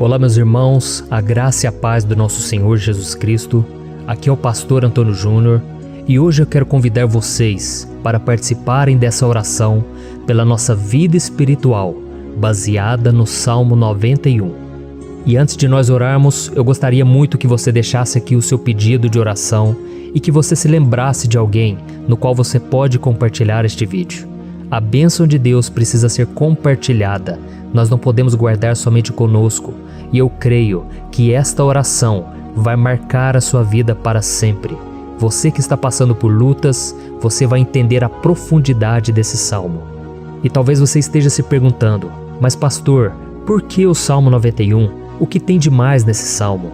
Olá, meus irmãos, a graça e a paz do nosso Senhor Jesus Cristo. Aqui é o pastor Antônio Júnior e hoje eu quero convidar vocês para participarem dessa oração pela nossa vida espiritual, baseada no Salmo 91. E antes de nós orarmos, eu gostaria muito que você deixasse aqui o seu pedido de oração e que você se lembrasse de alguém no qual você pode compartilhar este vídeo. A bênção de Deus precisa ser compartilhada, nós não podemos guardar somente conosco. E eu creio que esta oração vai marcar a sua vida para sempre. Você que está passando por lutas, você vai entender a profundidade desse salmo. E talvez você esteja se perguntando, mas pastor, por que o Salmo 91? O que tem de mais nesse salmo?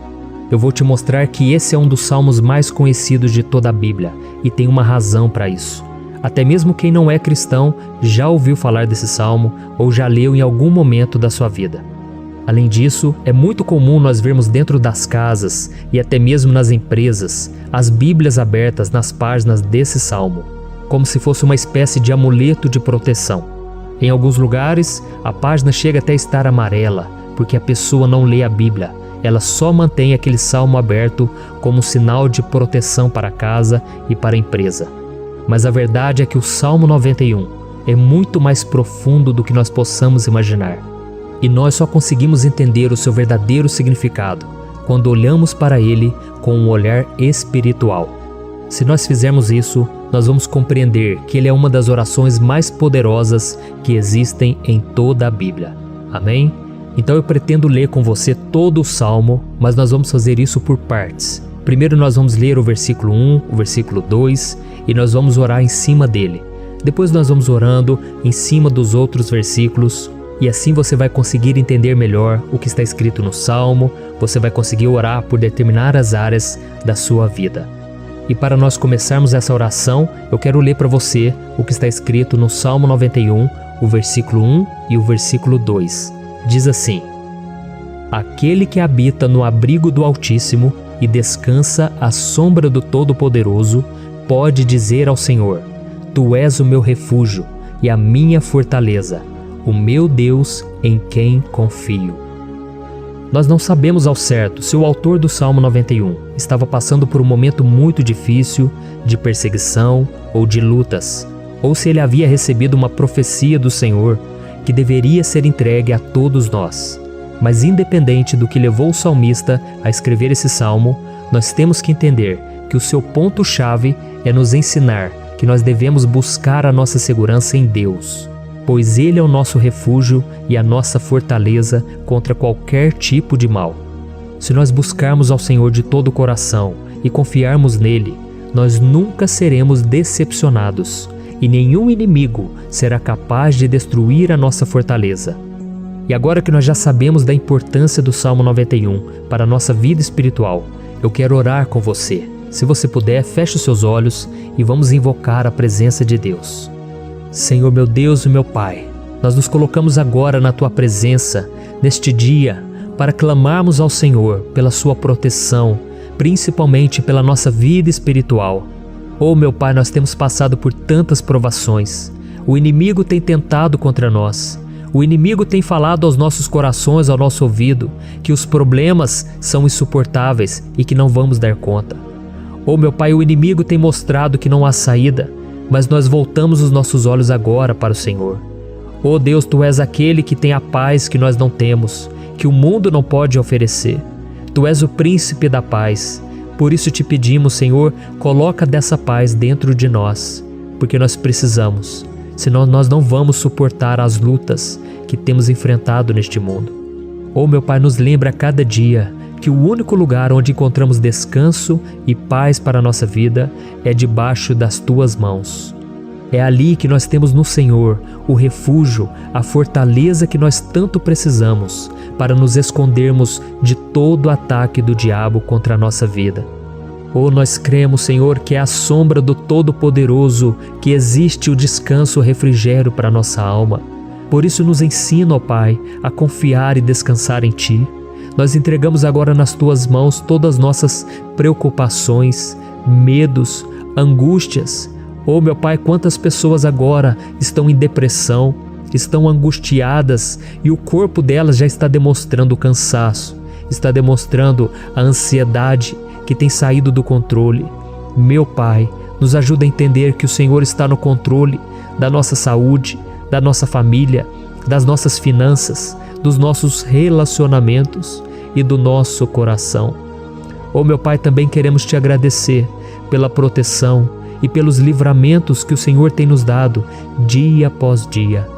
Eu vou te mostrar que esse é um dos salmos mais conhecidos de toda a Bíblia e tem uma razão para isso. Até mesmo quem não é cristão já ouviu falar desse salmo ou já leu em algum momento da sua vida. Além disso, é muito comum nós vermos dentro das casas e até mesmo nas empresas as Bíblias abertas nas páginas desse salmo, como se fosse uma espécie de amuleto de proteção. Em alguns lugares, a página chega até a estar amarela, porque a pessoa não lê a Bíblia, ela só mantém aquele salmo aberto como sinal de proteção para a casa e para a empresa. Mas a verdade é que o Salmo 91 é muito mais profundo do que nós possamos imaginar. E nós só conseguimos entender o seu verdadeiro significado quando olhamos para ele com um olhar espiritual. Se nós fizermos isso, nós vamos compreender que ele é uma das orações mais poderosas que existem em toda a Bíblia. Amém? Então eu pretendo ler com você todo o Salmo, mas nós vamos fazer isso por partes. Primeiro nós vamos ler o versículo 1, o versículo 2 e nós vamos orar em cima dele. Depois nós vamos orando em cima dos outros versículos. E assim você vai conseguir entender melhor o que está escrito no Salmo, você vai conseguir orar por determinadas áreas da sua vida. E para nós começarmos essa oração, eu quero ler para você o que está escrito no Salmo 91, o versículo 1 e o versículo 2. Diz assim: Aquele que habita no abrigo do Altíssimo e descansa à sombra do Todo-Poderoso, pode dizer ao Senhor: Tu és o meu refúgio e a minha fortaleza, o meu Deus em quem confio. Nós não sabemos ao certo se o autor do Salmo 91 estava passando por um momento muito difícil, de perseguição ou de lutas, ou se ele havia recebido uma profecia do Senhor que deveria ser entregue a todos nós. Mas independente do que levou o salmista a escrever esse salmo, nós temos que entender que o seu ponto-chave é nos ensinar que nós devemos buscar a nossa segurança em Deus, pois Ele é o nosso refúgio e a nossa fortaleza contra qualquer tipo de mal. Se nós buscarmos ao Senhor de todo o coração e confiarmos nele, nós nunca seremos decepcionados e nenhum inimigo será capaz de destruir a nossa fortaleza. E agora que nós já sabemos da importância do Salmo 91 para a nossa vida espiritual, eu quero orar com você. Se você puder, feche os seus olhos e vamos invocar a presença de Deus. Senhor meu Deus e meu Pai, nós nos colocamos agora na Tua presença, neste dia, para clamarmos ao Senhor pela Sua proteção, principalmente pela nossa vida espiritual. Oh meu Pai, nós temos passado por tantas provações, o inimigo tem tentado contra nós, o inimigo tem falado aos nossos corações, ao nosso ouvido, que os problemas são insuportáveis e que não vamos dar conta. Oh meu Pai, o inimigo tem mostrado que não há saída, mas nós voltamos os nossos olhos agora para o Senhor. Oh Deus, Tu és aquele que tem a paz que nós não temos, que o mundo não pode oferecer. Tu és o príncipe da paz. Por isso te pedimos, Senhor, coloca dessa paz dentro de nós, porque nós precisamos, senão nós não vamos suportar as lutas que temos enfrentado neste mundo. Oh meu Pai, nos lembra a cada dia que o único lugar onde encontramos descanso e paz para a nossa vida é debaixo das Tuas mãos. É ali que nós temos no Senhor o refúgio, a fortaleza que nós tanto precisamos para nos escondermos de todo ataque do diabo contra a nossa vida. Oh, nós cremos, Senhor, que é à sombra do Todo-Poderoso que existe o descanso, o refrigério para a nossa alma. Por isso nos ensina, ó Pai, a confiar e descansar em Ti. Nós entregamos agora nas Tuas mãos todas as nossas preocupações, medos, angústias. Oh meu Pai, quantas pessoas agora estão em depressão, estão angustiadas e o corpo delas já está demonstrando o cansaço, está demonstrando a ansiedade que tem saído do controle. Meu Pai, nos ajuda a entender que o Senhor está no controle da nossa saúde, da nossa família, das nossas finanças, dos nossos relacionamentos e do nosso coração. Meu Pai, também queremos Te agradecer pela proteção e pelos livramentos que o Senhor tem nos dado dia após dia.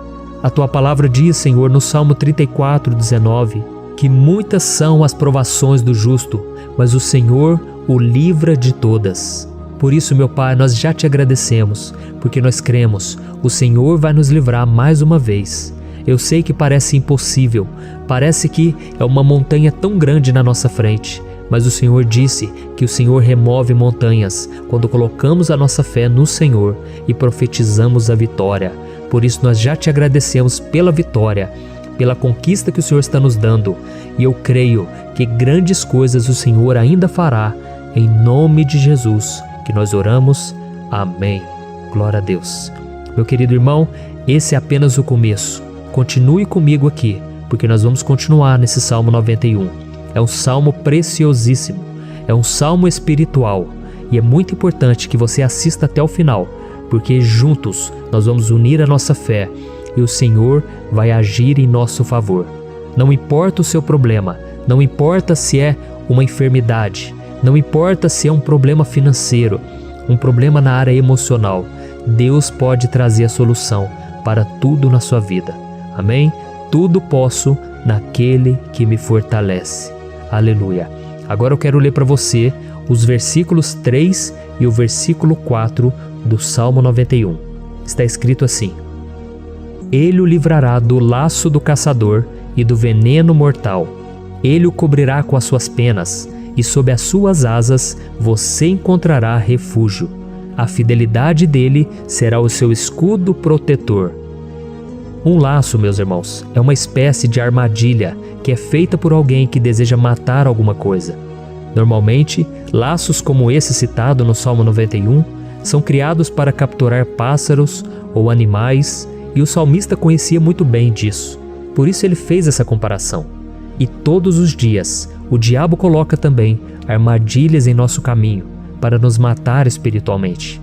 A Tua palavra diz, Senhor, no Salmo 34:19, que muitas são as provações do justo, mas o Senhor o livra de todas. Por isso, meu Pai, nós já Te agradecemos, porque nós cremos, o Senhor vai nos livrar mais uma vez. Eu sei que parece impossível, parece que é uma montanha tão grande na nossa frente, mas o Senhor disse que o Senhor remove montanhas quando colocamos a nossa fé no Senhor e profetizamos a vitória. Por isso nós já Te agradecemos pela vitória, pela conquista que o Senhor está nos dando, e eu creio que grandes coisas o Senhor ainda fará, em nome de Jesus que nós oramos. Amém. Glória a Deus. Meu querido irmão, esse é apenas o começo. Continue comigo aqui, porque nós vamos continuar nesse Salmo 91. É um salmo preciosíssimo, é um salmo espiritual, e é muito importante que você assista até o final, porque juntos nós vamos unir a nossa fé e o Senhor vai agir em nosso favor. Não importa o seu problema, não importa se é uma enfermidade, não importa se é um problema financeiro, um problema na área emocional, Deus pode trazer a solução para tudo na sua vida. Amém? Tudo posso naquele que me fortalece. Aleluia. Agora eu quero ler para você os versículos 3 e o versículo 4 do Salmo 91. Está escrito assim: Ele o livrará do laço do caçador e do veneno mortal. Ele o cobrirá com as suas penas, e sob as suas asas você encontrará refúgio. A fidelidade dele será o seu escudo protetor. Um laço, meus irmãos, é uma espécie de armadilha que é feita por alguém que deseja matar alguma coisa. Normalmente, laços como esse citado no Salmo 91 são criados para capturar pássaros ou animais, e o salmista conhecia muito bem disso. Por isso ele fez essa comparação. E todos os dias, o diabo coloca também armadilhas em nosso caminho para nos matar espiritualmente.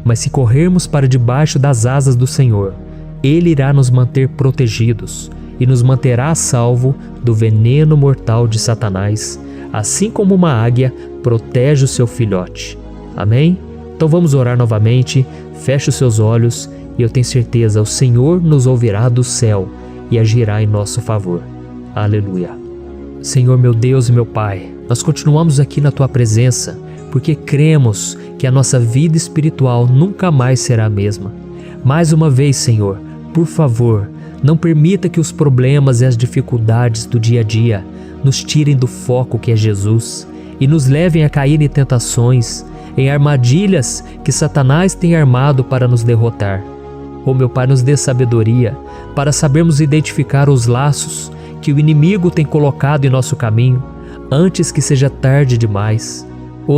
Mas se corrermos para debaixo das asas do Senhor, Ele irá nos manter protegidos e nos manterá a salvo do veneno mortal de Satanás, assim como uma águia protege o seu filhote. Amém? Então vamos orar novamente, feche os seus olhos e eu tenho certeza, o Senhor nos ouvirá do céu e agirá em nosso favor. Aleluia. Senhor, meu Deus e meu Pai, nós continuamos aqui na Tua presença porque cremos que a nossa vida espiritual nunca mais será a mesma. Mais uma vez, Senhor, por favor, não permita que os problemas e as dificuldades do dia a dia nos tirem do foco que é Jesus e nos levem a cair em tentações, em armadilhas que Satanás tem armado para nos derrotar. Meu Pai, nos dê sabedoria para sabermos identificar os laços que o inimigo tem colocado em nosso caminho antes que seja tarde demais.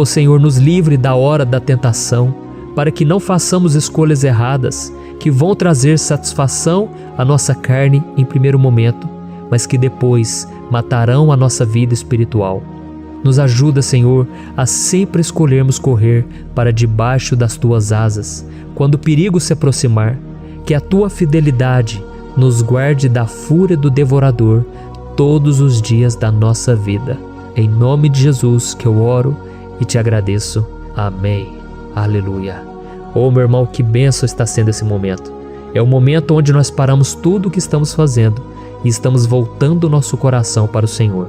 Senhor, nos livre da hora da tentação, para que não façamos escolhas erradas que vão trazer satisfação à nossa carne em primeiro momento, mas que depois matarão a nossa vida espiritual. Nos ajuda, Senhor, a sempre escolhermos correr para debaixo das Tuas asas, quando o perigo se aproximar, que a Tua fidelidade nos guarde da fúria do devorador todos os dias da nossa vida. Em nome de Jesus que eu oro e Te agradeço. Amém. Aleluia. Meu irmão, que bênção está sendo esse momento. É o momento onde nós paramos tudo o que estamos fazendo e estamos voltando o nosso coração para o Senhor.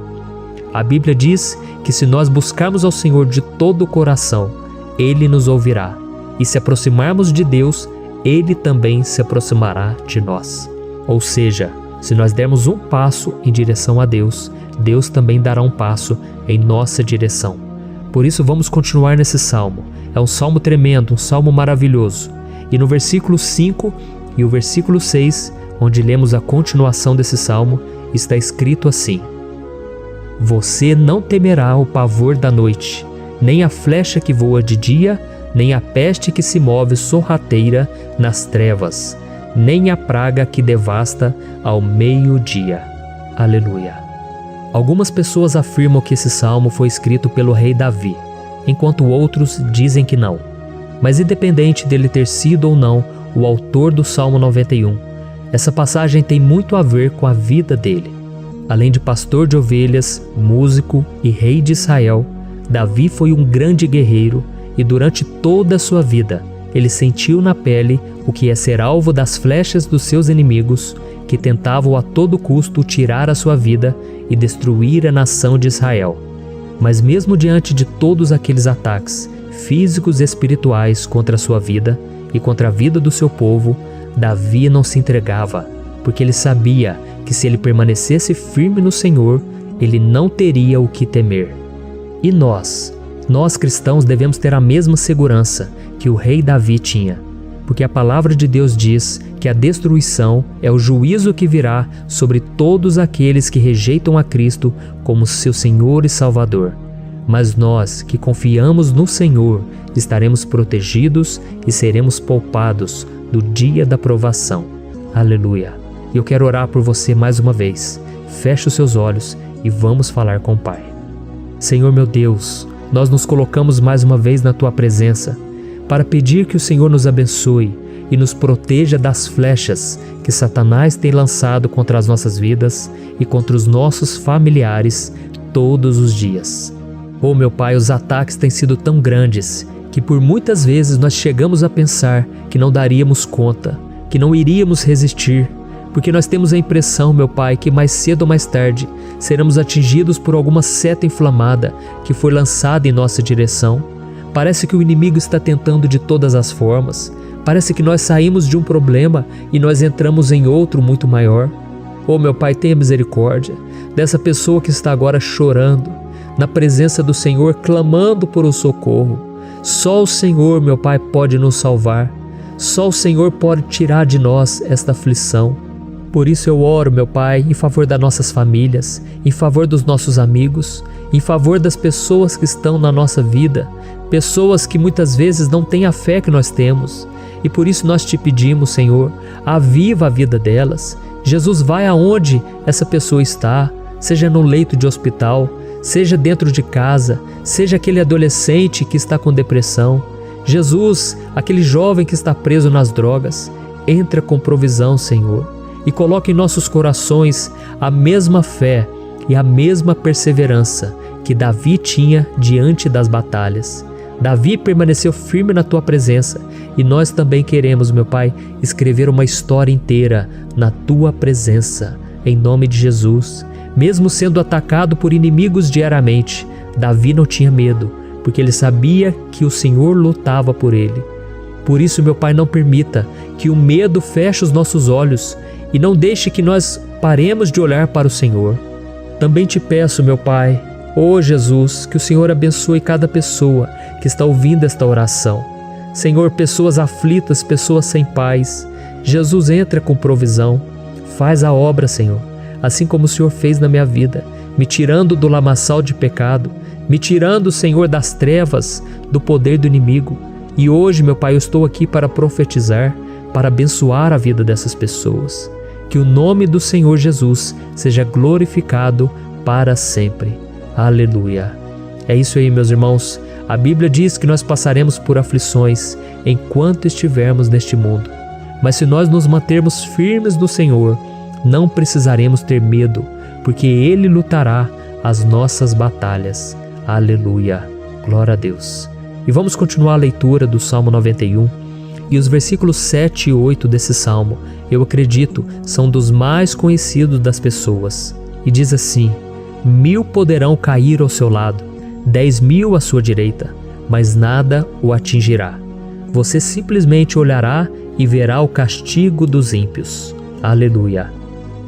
A Bíblia diz que se nós buscarmos ao Senhor de todo o coração, Ele nos ouvirá. E se aproximarmos de Deus, Ele também se aproximará de nós. Ou seja, se nós dermos um passo em direção a Deus, Deus também dará um passo em nossa direção. Por isso vamos continuar nesse salmo. É um salmo tremendo, um salmo maravilhoso. E no versículo 5 e o versículo 6, onde lemos a continuação desse salmo, está escrito assim: Você não temerá o pavor da noite, nem a flecha que voa de dia, nem a peste que se move sorrateira nas trevas. nem a praga que devasta ao meio-dia. Aleluia. Algumas pessoas afirmam que esse salmo foi escrito pelo rei Davi, enquanto outros dizem que não. Mas independente dele ter sido ou não o autor do Salmo 91, essa passagem tem muito a ver com a vida dele. Além de pastor de ovelhas, músico e rei de Israel, Davi foi um grande guerreiro e durante toda a sua vida ele sentiu na pele o que é ser alvo das flechas dos seus inimigos que tentavam a todo custo tirar a sua vida e destruir a nação de Israel. Mas mesmo diante de todos aqueles ataques físicos e espirituais contra a sua vida e contra a vida do seu povo, Davi não se entregava, porque ele sabia que se ele permanecesse firme no Senhor, ele não teria o que temer. E nós cristãos devemos ter a mesma segurança que o rei Davi tinha, porque a palavra de Deus diz que a destruição é o juízo que virá sobre todos aqueles que rejeitam a Cristo como seu Senhor e Salvador. Mas nós que confiamos no Senhor estaremos protegidos e seremos poupados do dia da provação. Aleluia! E eu quero orar por você mais uma vez. Feche os seus olhos e vamos falar com o Pai. Senhor meu Deus, nós nos colocamos mais uma vez na Tua presença para pedir que o Senhor nos abençoe e nos proteja das flechas que Satanás tem lançado contra as nossas vidas e contra os nossos familiares todos os dias. Oh meu Pai, os ataques têm sido tão grandes que por muitas vezes nós chegamos a pensar que não daríamos conta, que não iríamos resistir, porque nós temos a impressão, meu Pai, que mais cedo ou mais tarde seremos atingidos por alguma seta inflamada que foi lançada em nossa direção. Parece que o inimigo está tentando de todas as formas. Parece que nós saímos de um problema e nós entramos em outro muito maior. Oh meu Pai, tenha misericórdia dessa pessoa que está agora chorando, na presença do Senhor, clamando por um socorro. Só o Senhor, meu Pai, pode nos salvar. Só o Senhor pode tirar de nós esta aflição. Por isso eu oro, meu Pai, em favor das nossas famílias, em favor dos nossos amigos, em favor das pessoas que estão na nossa vida, pessoas que muitas vezes não têm a fé que nós temos. E por isso nós te pedimos, Senhor, aviva a vida delas. Jesus, vai aonde essa pessoa está, seja no leito de hospital, seja dentro de casa, seja aquele adolescente que está com depressão. Jesus, aquele jovem que está preso nas drogas, entra com provisão, Senhor, e coloca em nossos corações a mesma fé e a mesma perseverança que Davi tinha diante das batalhas. Davi permaneceu firme na Tua presença e nós também queremos, meu Pai, escrever uma história inteira na Tua presença, em nome de Jesus. Mesmo sendo atacado por inimigos diariamente, Davi não tinha medo, porque ele sabia que o Senhor lutava por ele. Por isso, meu Pai, não permita que o medo feche os nossos olhos e não deixe que nós paremos de olhar para o Senhor. Também te peço, meu Pai, ó Jesus, que o Senhor abençoe cada pessoa que está ouvindo esta oração. Senhor, pessoas aflitas, pessoas sem paz. Jesus, entra com provisão. Faz a obra, Senhor, assim como o Senhor fez na minha vida, me tirando do lamaçal de pecado, me tirando, Senhor, das trevas, do poder do inimigo. E hoje, meu Pai, eu estou aqui para profetizar, para abençoar a vida dessas pessoas. Que o nome do Senhor Jesus seja glorificado para sempre. Aleluia. É isso aí, meus irmãos. A Bíblia diz que nós passaremos por aflições enquanto estivermos neste mundo. Mas se nós nos mantermos firmes no Senhor, não precisaremos ter medo, porque Ele lutará as nossas batalhas. Aleluia. Glória a Deus. E vamos continuar a leitura do Salmo 91. E os versículos 7 e 8 desse salmo, eu acredito, são dos mais conhecidos das pessoas. E diz assim: 1000 poderão cair ao seu lado, 10.000 à sua direita, mas nada o atingirá. Você simplesmente olhará e verá o castigo dos ímpios. Aleluia.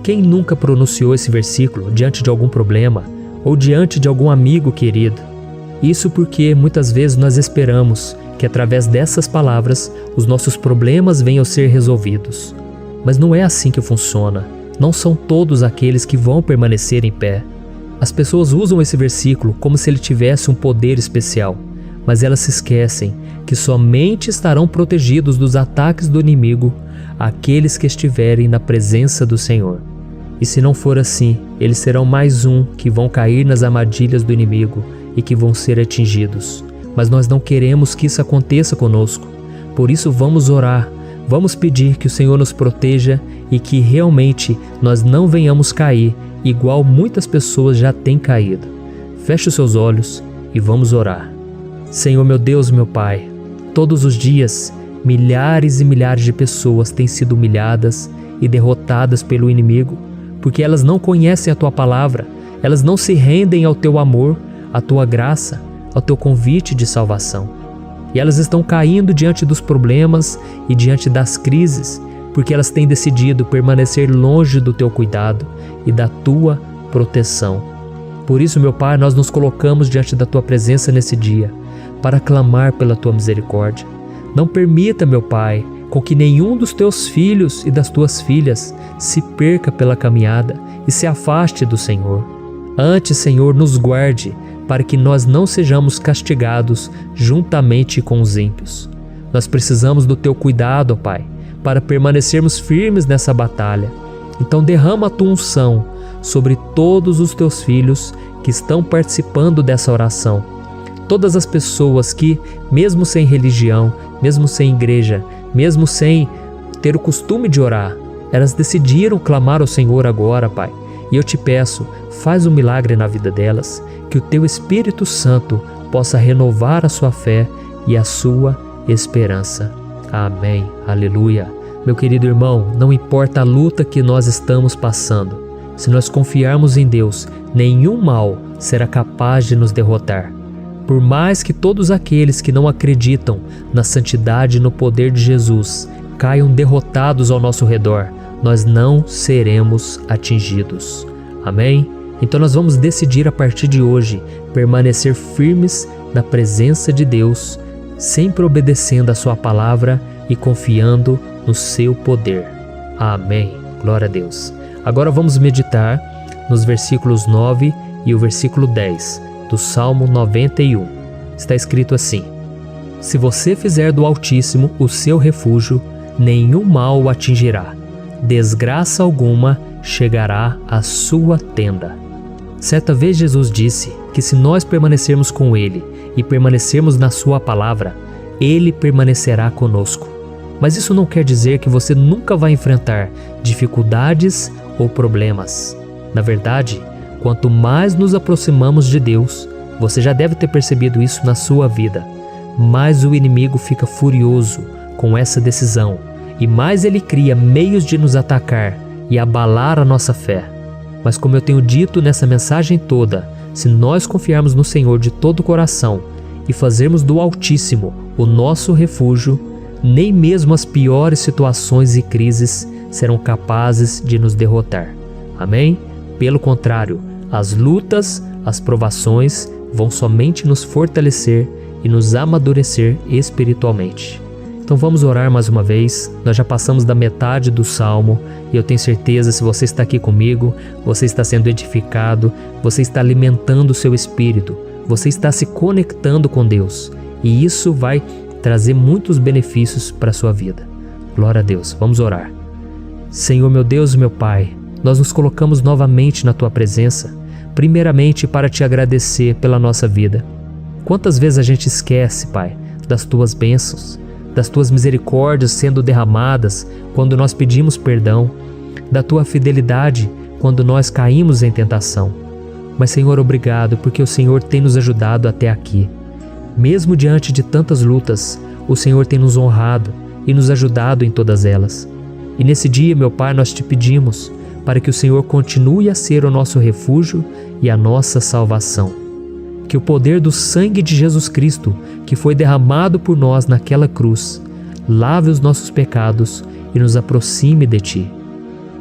Quem nunca pronunciou esse versículo diante de algum problema ou diante de algum amigo querido? Isso porque muitas vezes nós esperamos que através dessas palavras os nossos problemas venham a ser resolvidos. Mas não é assim que funciona. Não são todos aqueles que vão permanecer em pé. As pessoas usam esse versículo como se ele tivesse um poder especial, mas elas se esquecem que somente estarão protegidos dos ataques do inimigo aqueles que estiverem na presença do Senhor. E se não for assim, eles serão mais um que vão cair nas armadilhas do inimigo e que vão ser atingidos. Mas nós não queremos que isso aconteça conosco. Por isso vamos orar, vamos pedir que o Senhor nos proteja e que realmente nós não venhamos cair igual muitas pessoas já têm caído. Feche os seus olhos e vamos orar. Senhor meu Deus, meu Pai, todos os dias milhares e milhares de pessoas têm sido humilhadas e derrotadas pelo inimigo, porque elas não conhecem a Tua palavra, elas não se rendem ao Teu amor, à Tua graça, ao Teu convite de salvação. E elas estão caindo diante dos problemas e diante das crises, porque elas têm decidido permanecer longe do Teu cuidado e da Tua proteção. Por isso, meu Pai, nós nos colocamos diante da Tua presença nesse dia, para clamar pela Tua misericórdia. Não permita, meu Pai, com que nenhum dos Teus filhos e das Tuas filhas se perca pela caminhada e se afaste do Senhor. Antes, Senhor, nos guarde, para que nós não sejamos castigados juntamente com os ímpios. Nós precisamos do Teu cuidado, ó Pai, para permanecermos firmes nessa batalha. Então derrama a Tua unção sobre todos os Teus filhos que estão participando dessa oração. Todas as pessoas que, mesmo sem religião, mesmo sem igreja, mesmo sem ter o costume de orar, elas decidiram clamar ao Senhor agora, Pai. E eu te peço, faz um milagre na vida delas, que o Teu Espírito Santo possa renovar a sua fé e a sua esperança. Amém. Aleluia. Meu querido irmão, não importa a luta que nós estamos passando, se nós confiarmos em Deus, nenhum mal será capaz de nos derrotar. Por mais que todos aqueles que não acreditam na santidade e no poder de Jesus caiam derrotados ao nosso redor, nós não seremos atingidos. Amém? Então nós vamos decidir a partir de hoje permanecer firmes na presença de Deus, sempre obedecendo a Sua palavra e confiando no Seu poder. Amém. Glória a Deus. Agora vamos meditar nos versículos 9 e o versículo 10 do Salmo 91. Está escrito assim: Se você fizer do Altíssimo o seu refúgio, nenhum mal o atingirá, desgraça alguma chegará à sua tenda. Certa vez Jesus disse que se nós permanecermos com Ele e permanecermos na Sua palavra, Ele permanecerá conosco. Mas isso não quer dizer que você nunca vai enfrentar dificuldades ou problemas. Na verdade, quanto mais nos aproximamos de Deus, você já deve ter percebido isso na sua vida, mais o inimigo fica furioso com essa decisão e mais ele cria meios de nos atacar e abalar a nossa fé. Mas como eu tenho dito nessa mensagem toda, se nós confiarmos no Senhor de todo o coração e fazermos do Altíssimo o nosso refúgio, nem mesmo as piores situações e crises serão capazes de nos derrotar. Amém? Pelo contrário, as lutas, as provações vão somente nos fortalecer e nos amadurecer espiritualmente. Então vamos orar mais uma vez. Nós já passamos da metade do Salmo e eu tenho certeza, se você está aqui comigo, você está sendo edificado, você está alimentando o seu espírito, você está se conectando com Deus e isso vai trazer muitos benefícios para a sua vida. Glória a Deus. Vamos orar. Senhor meu Deus e meu Pai, nós nos colocamos novamente na Tua presença, primeiramente para Te agradecer pela nossa vida. Quantas vezes a gente esquece, Pai, das Tuas bênçãos, das Tuas misericórdias sendo derramadas quando nós pedimos perdão, da Tua fidelidade quando nós caímos em tentação. Mas, Senhor, obrigado, porque o Senhor tem nos ajudado até aqui. Mesmo diante de tantas lutas, o Senhor tem nos honrado e nos ajudado em todas elas. E nesse dia, meu Pai, nós Te pedimos para que o Senhor continue a ser o nosso refúgio e a nossa salvação. Que o poder do sangue de Jesus Cristo, que foi derramado por nós naquela cruz, lave os nossos pecados e nos aproxime de Ti.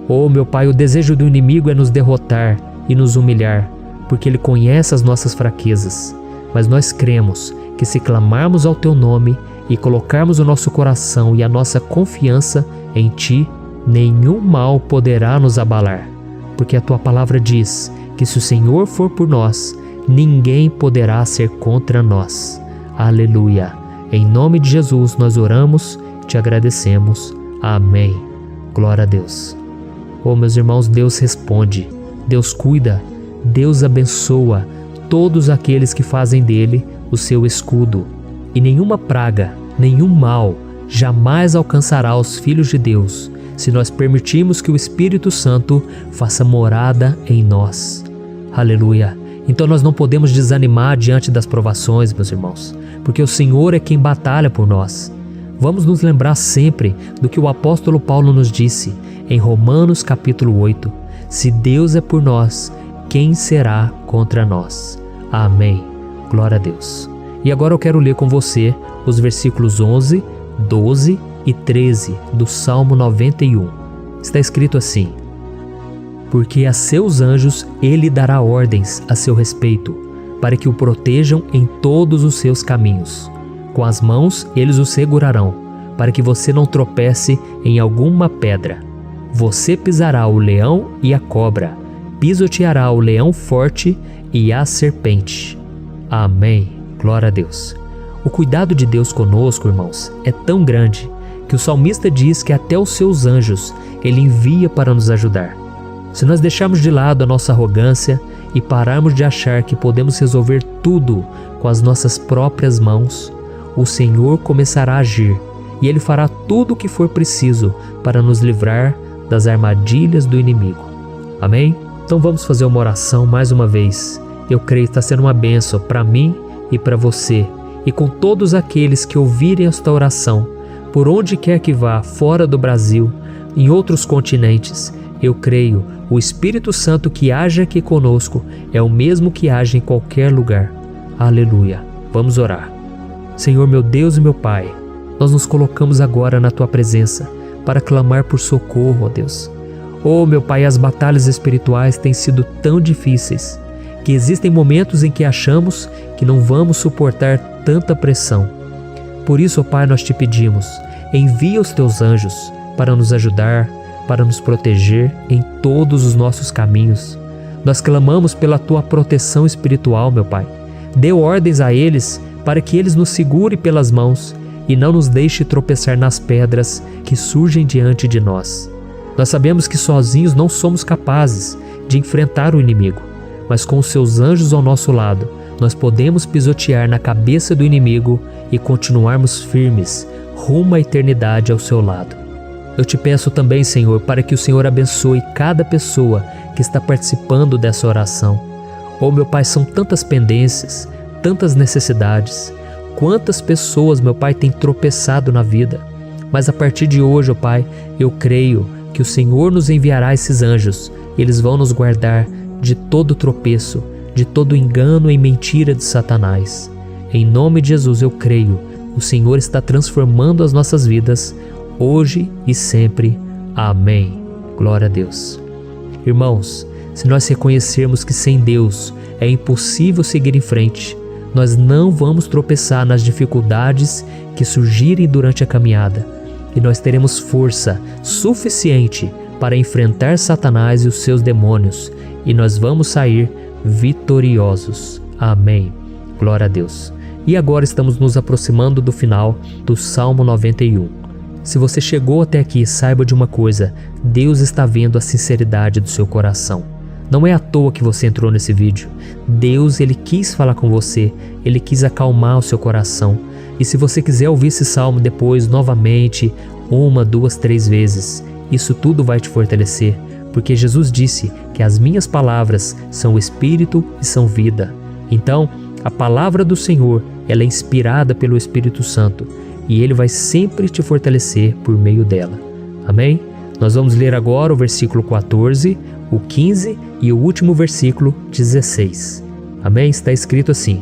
Oh, meu Pai, o desejo do inimigo é nos derrotar e nos humilhar, porque ele conhece as nossas fraquezas. Mas nós cremos que se clamarmos ao Teu nome e colocarmos o nosso coração e a nossa confiança em Ti, nenhum mal poderá nos abalar, porque a Tua palavra diz que se o Senhor for por nós, ninguém poderá ser contra nós. Aleluia! Em nome de Jesus nós oramos, Te agradecemos. Amém. Glória a Deus. Oh, meus irmãos, Deus responde, Deus cuida, Deus abençoa todos aqueles que fazem dele o seu escudo. E nenhuma praga, nenhum mal jamais alcançará os filhos de Deus, se nós permitirmos que o Espírito Santo faça morada em nós. Aleluia! Então nós não podemos desanimar diante das provações, meus irmãos, porque o Senhor é quem batalha por nós. Vamos nos lembrar sempre do que o apóstolo Paulo nos disse em Romanos capítulo 8. Se Deus é por nós, quem será contra nós? Amém. Glória a Deus. E agora eu quero ler com você os versículos 11, 12 e 13 do Salmo 91. Está escrito assim: porque a seus anjos ele dará ordens a seu respeito, para que o protejam em todos os seus caminhos. Com as mãos eles o segurarão, para que você não tropece em alguma pedra. Você pisará o leão e a cobra, pisoteará o leão forte e a serpente. Amém. Glória a Deus. O cuidado de Deus conosco, irmãos, é tão grande que o salmista diz que até os seus anjos ele envia para nos ajudar. Se nós deixarmos de lado a nossa arrogância e pararmos de achar que podemos resolver tudo com as nossas próprias mãos, o Senhor começará a agir e Ele fará tudo o que for preciso para nos livrar das armadilhas do inimigo. Amém? Então vamos fazer uma oração mais uma vez. Eu creio que está sendo uma bênção para mim e para você, e com todos aqueles que ouvirem esta oração, por onde quer que vá, fora do Brasil, em outros continentes. Eu creio, o Espírito Santo que age aqui conosco é o mesmo que age em qualquer lugar. Aleluia. Vamos orar. Senhor, meu Deus e meu Pai, nós nos colocamos agora na Tua presença para clamar por socorro, ó Deus. Oh, meu Pai, as batalhas espirituais têm sido tão difíceis que existem momentos em que achamos que não vamos suportar tanta pressão. Por isso, ó Pai, nós te pedimos, envia os Teus anjos para nos ajudar, para nos proteger em todos os nossos caminhos. Nós clamamos pela Tua proteção espiritual, meu Pai. Dê ordens a eles para que eles nos segurem pelas mãos e não nos deixe tropeçar nas pedras que surgem diante de nós. Nós sabemos que sozinhos não somos capazes de enfrentar o inimigo, mas com os Seus anjos ao nosso lado, nós podemos pisotear na cabeça do inimigo e continuarmos firmes rumo à eternidade ao Seu lado. Eu te peço também, Senhor, para que o Senhor abençoe cada pessoa que está participando dessa oração. Oh, meu Pai, são tantas pendências, tantas necessidades. Quantas pessoas, meu Pai, têm tropeçado na vida. Mas a partir de hoje, oh Pai, eu creio que o Senhor nos enviará esses anjos e eles vão nos guardar de todo tropeço, de todo engano e mentira de Satanás. Em nome de Jesus eu creio, o Senhor está transformando as nossas vidas, hoje e sempre. Amém. Glória a Deus. Irmãos, se nós reconhecermos que sem Deus é impossível seguir em frente, nós não vamos tropeçar nas dificuldades que surgirem durante a caminhada, e nós teremos força suficiente para enfrentar Satanás e os seus demônios, e nós vamos sair vitoriosos. Amém. Glória a Deus. E agora estamos nos aproximando do final do Salmo 91. Se você chegou até aqui, saiba de uma coisa: Deus está vendo a sinceridade do seu coração. Não é à toa que você entrou nesse vídeo. Deus, Ele quis falar com você, Ele quis acalmar o seu coração. E se você quiser ouvir esse salmo depois, novamente, 1, 2, 3 vezes, isso tudo vai te fortalecer, porque Jesus disse que as minhas palavras são espírito e são vida. Então, a palavra do Senhor, ela é inspirada pelo Espírito Santo, e Ele vai sempre te fortalecer por meio dela. Amém? Nós vamos ler agora o versículo 14, o 15 e o último versículo 16. Amém? Está escrito assim: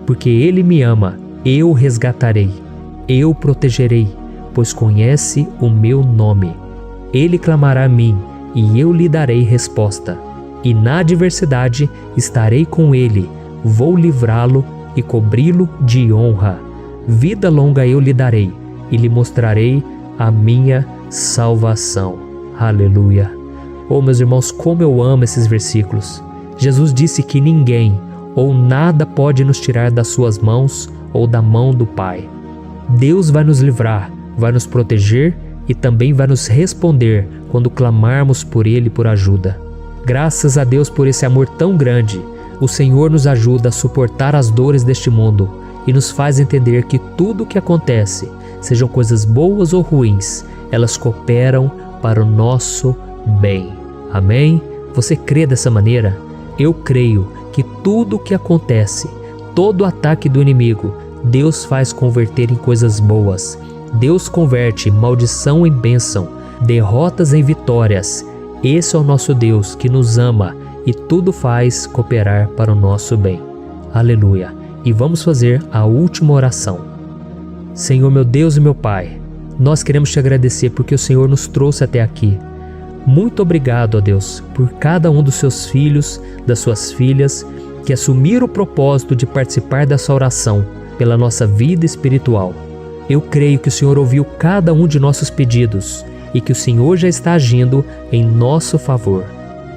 porque Ele me ama, eu o resgatarei, eu o protegerei, pois conhece o meu nome. Ele clamará a mim, e eu lhe darei resposta. E na adversidade estarei com ele, vou livrá-lo e cobri-lo de honra. Vida longa eu lhe darei, e lhe mostrarei a minha salvação. Aleluia. Oh, meus irmãos, como eu amo esses versículos. Jesus disse que ninguém ou nada pode nos tirar das suas mãos ou da mão do Pai. Deus vai nos livrar, vai nos proteger e também vai nos responder quando clamarmos por Ele por ajuda. Graças a Deus por esse amor tão grande, o Senhor nos ajuda a suportar as dores deste mundo e nos faz entender que tudo o que acontece, sejam coisas boas ou ruins, elas cooperam para o nosso bem. Amém? Você crê dessa maneira? Eu creio que tudo o que acontece, todo ataque do inimigo, Deus faz converter em coisas boas. Deus converte maldição em bênção, derrotas em vitórias. Esse é o nosso Deus que nos ama e tudo faz cooperar para o nosso bem. Aleluia! E vamos fazer a última oração. Senhor meu Deus e meu Pai, nós queremos te agradecer porque o Senhor nos trouxe até aqui. Muito obrigado, ó Deus, por cada um dos seus filhos, das suas filhas, que assumiram o propósito de participar dessa oração pela nossa vida espiritual. Eu creio que o Senhor ouviu cada um de nossos pedidos e que o Senhor já está agindo em nosso favor.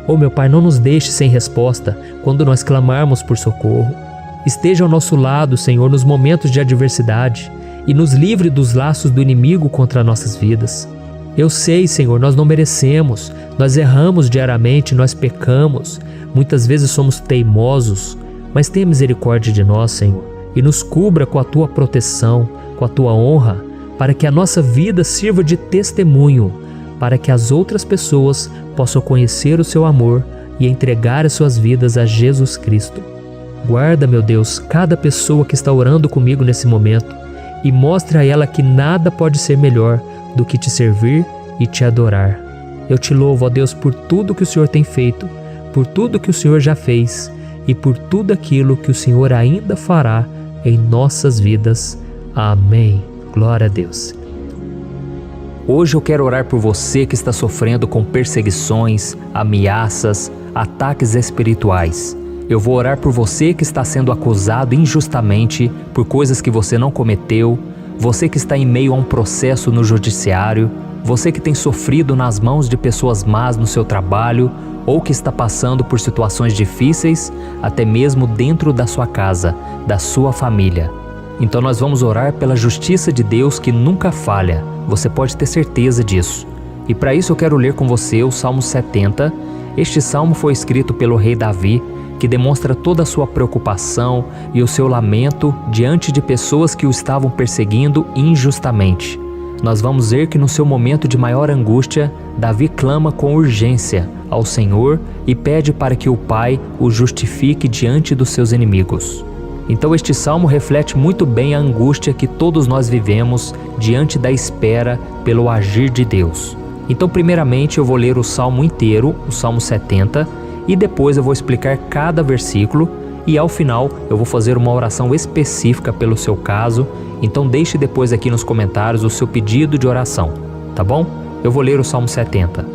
Oh meu Pai, não nos deixe sem resposta quando nós clamarmos por socorro. Esteja ao nosso lado, Senhor, nos momentos de adversidade e nos livre dos laços do inimigo contra nossas vidas. Eu sei, Senhor, nós não merecemos, nós erramos diariamente, nós pecamos, muitas vezes somos teimosos, mas tenha misericórdia de nós, Senhor, e nos cubra com a Tua proteção, com a Tua honra, para que a nossa vida sirva de testemunho, para que as outras pessoas possam conhecer o Seu amor e entregar as suas vidas a Jesus Cristo. Guarda, meu Deus, cada pessoa que está orando comigo nesse momento e mostre a ela que nada pode ser melhor do que te servir e te adorar. Eu te louvo, ó Deus, por tudo que o Senhor tem feito, por tudo que o Senhor já fez e por tudo aquilo que o Senhor ainda fará em nossas vidas. Amém. Glória a Deus. Hoje eu quero orar por você que está sofrendo com perseguições, ameaças, ataques espirituais. Eu vou orar por você que está sendo acusado injustamente por coisas que você não cometeu, você que está em meio a um processo no judiciário, você que tem sofrido nas mãos de pessoas más no seu trabalho ou que está passando por situações difíceis, até mesmo dentro da sua casa, da sua família. Então nós vamos orar pela justiça de Deus que nunca falha, você pode ter certeza disso. E para isso eu quero ler com você o Salmo 70. Este salmo foi escrito pelo rei Davi, que demonstra toda a sua preocupação e o seu lamento diante de pessoas que o estavam perseguindo injustamente. Nós vamos ver que no seu momento de maior angústia, Davi clama com urgência ao Senhor e pede para que o Pai o justifique diante dos seus inimigos. Então este salmo reflete muito bem a angústia que todos nós vivemos diante da espera pelo agir de Deus. Então primeiramente eu vou ler o salmo inteiro, o Salmo 70, e depois eu vou explicar cada versículo e ao final eu vou fazer uma oração específica pelo seu caso. Então deixe depois aqui nos comentários o seu pedido de oração, tá bom? Eu vou ler o Salmo 70.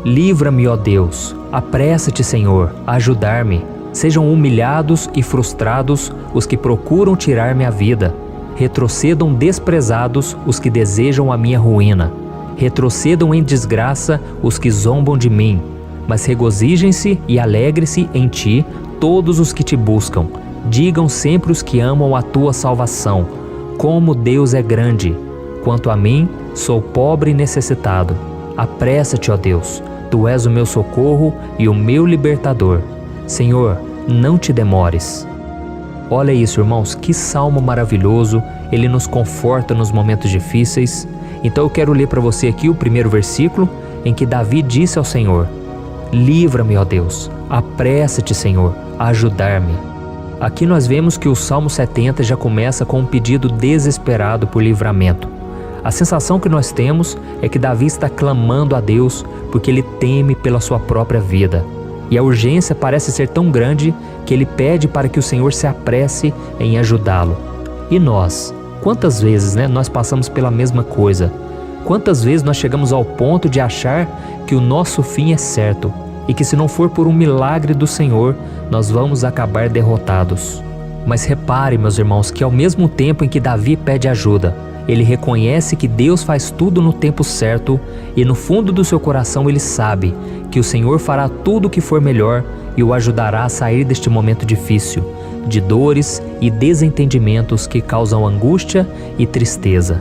Livra-me, ó Deus, apressa-te, Senhor, a ajudar-me. Sejam humilhados e frustrados os que procuram tirar-me a vida. Retrocedam desprezados os que desejam a minha ruína. Retrocedam em desgraça os que zombam de mim. Mas regozijem-se e alegre-se em ti todos os que te buscam. Digam sempre os que amam a tua salvação, como Deus é grande. Quanto a mim, sou pobre e necessitado. Apressa-te, ó Deus, tu és o meu socorro e o meu libertador. Senhor, não te demores. Olha isso, irmãos, que salmo maravilhoso, ele nos conforta nos momentos difíceis. Então eu quero ler para você aqui o primeiro versículo, em que Davi disse ao Senhor: livra-me, ó Deus, apressa-te, Senhor, a ajudar-me. Aqui nós vemos que o Salmo 70 já começa com um pedido desesperado por livramento. A sensação que nós temos é que Davi está clamando a Deus porque ele teme pela sua própria vida. E a urgência parece ser tão grande que ele pede para que o Senhor se apresse em ajudá-lo. E nós? Quantas vezes nós passamos pela mesma coisa? Quantas vezes nós chegamos ao ponto de achar que o nosso fim é certo e que se não for por um milagre do Senhor, nós vamos acabar derrotados. Mas repare, meus irmãos, que ao mesmo tempo em que Davi pede ajuda, ele reconhece que Deus faz tudo no tempo certo e no fundo do seu coração ele sabe que o Senhor fará tudo o que for melhor e o ajudará a sair deste momento difícil, de dores e desentendimentos que causam angústia e tristeza.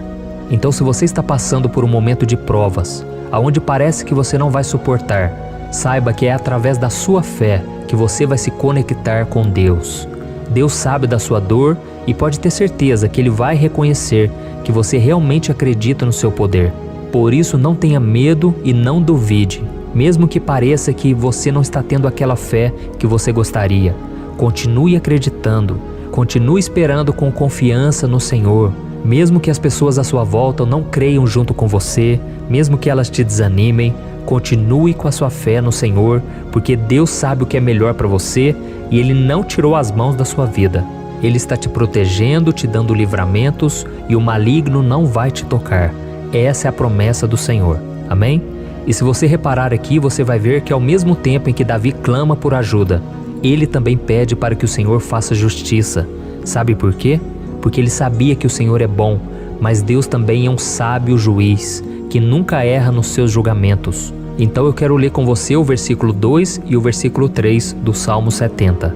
Então, se você está passando por um momento de provas, aonde parece que você não vai suportar, saiba que é através da sua fé que você vai se conectar com Deus. Deus sabe da sua dor e pode ter certeza que Ele vai reconhecer que você realmente acredita no seu poder. Por isso, não tenha medo e não duvide, mesmo que pareça que você não está tendo aquela fé que você gostaria. Continue acreditando, continue esperando com confiança no Senhor. Mesmo que as pessoas à sua volta não creiam junto com você, mesmo que elas te desanimem, continue com a sua fé no Senhor, porque Deus sabe o que é melhor para você e Ele não tirou as mãos da sua vida. Ele está te protegendo, te dando livramentos e o maligno não vai te tocar. Essa é a promessa do Senhor. Amém? E se você reparar aqui, você vai ver que ao mesmo tempo em que Davi clama por ajuda, ele também pede para que o Senhor faça justiça. Sabe por quê? Porque ele sabia que o Senhor é bom, mas Deus também é um sábio juiz, que nunca erra nos seus julgamentos. Então eu quero ler com você o versículo 2 e o versículo 3 do Salmo 70.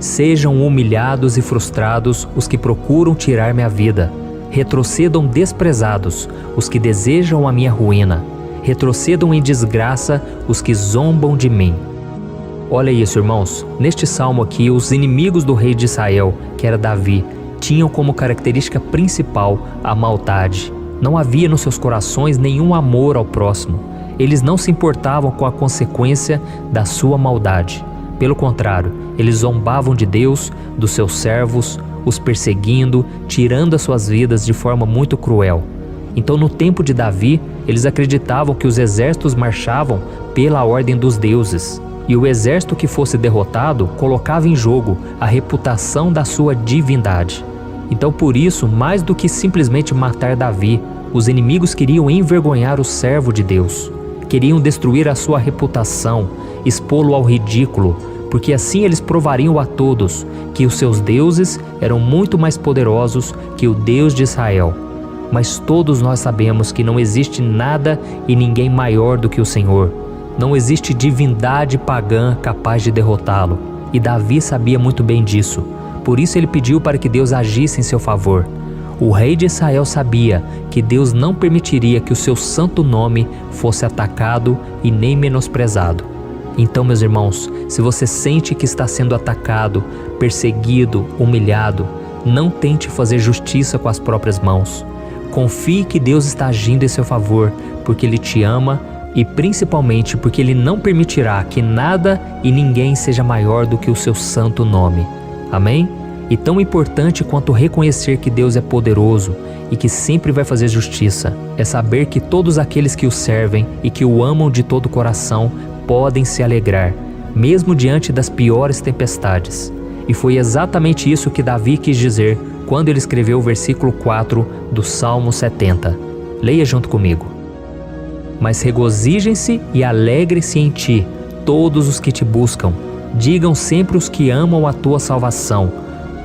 Sejam humilhados e frustrados os que procuram tirar minha vida. Retrocedam desprezados os que desejam a minha ruína. Retrocedam em desgraça os que zombam de mim. Olha isso, irmãos. Neste salmo aqui, os inimigos do rei de Israel, que era Davi, tinham como característica principal a maldade. Não havia nos seus corações nenhum amor ao próximo. Eles não se importavam com a consequência da sua maldade. Pelo contrário, eles zombavam de Deus, dos seus servos, os perseguindo, tirando as suas vidas de forma muito cruel. Então, no tempo de Davi, eles acreditavam que os exércitos marchavam pela ordem dos deuses. E o exército que fosse derrotado colocava em jogo a reputação da sua divindade. Então, por isso, mais do que simplesmente matar Davi, os inimigos queriam envergonhar o servo de Deus. Queriam destruir a sua reputação, expô-lo ao ridículo, porque assim eles provariam a todos que os seus deuses eram muito mais poderosos que o Deus de Israel. Mas todos nós sabemos que não existe nada e ninguém maior do que o Senhor. Não existe divindade pagã capaz de derrotá-lo. E Davi sabia muito bem disso. Por isso ele pediu para que Deus agisse em seu favor. O rei de Israel sabia que Deus não permitiria que o seu santo nome fosse atacado e nem menosprezado. Então, meus irmãos, se você sente que está sendo atacado, perseguido, humilhado, não tente fazer justiça com as próprias mãos. Confie que Deus está agindo em seu favor, porque Ele te ama e principalmente porque Ele não permitirá que nada e ninguém seja maior do que o seu santo nome. Amém? E tão importante quanto reconhecer que Deus é poderoso e que sempre vai fazer justiça, é saber que todos aqueles que o servem e que o amam de todo o coração podem se alegrar, mesmo diante das piores tempestades. E foi exatamente isso que Davi quis dizer quando ele escreveu o versículo 4 do Salmo 70. Leia junto comigo. Mas regozijem-se e alegrem-se em ti, todos os que te buscam. Digam sempre os que amam a tua salvação,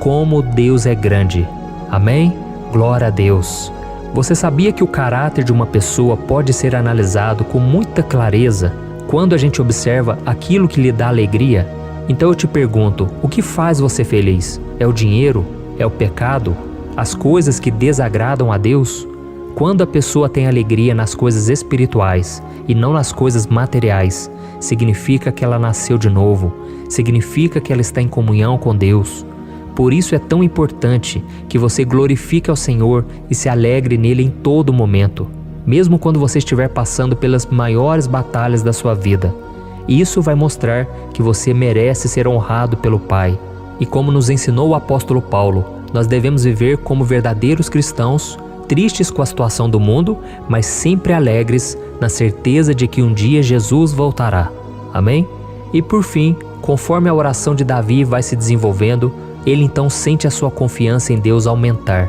como Deus é grande. Amém? Glória a Deus. Você sabia que o caráter de uma pessoa pode ser analisado com muita clareza quando a gente observa aquilo que lhe dá alegria? Então eu te pergunto, o que faz você feliz? É o dinheiro? É o pecado? As coisas que desagradam a Deus? Quando a pessoa tem alegria nas coisas espirituais e não nas coisas materiais, significa que ela nasceu de novo, significa que ela está em comunhão com Deus. Por isso é tão importante que você glorifique ao Senhor e se alegre nele em todo momento, mesmo quando você estiver passando pelas maiores batalhas da sua vida. Isso vai mostrar que você merece ser honrado pelo Pai. E como nos ensinou o apóstolo Paulo, nós devemos viver como verdadeiros cristãos, tristes com a situação do mundo, mas sempre alegres na certeza de que um dia Jesus voltará. Amém? E por fim, conforme a oração de Davi vai se desenvolvendo, ele então sente a sua confiança em Deus aumentar.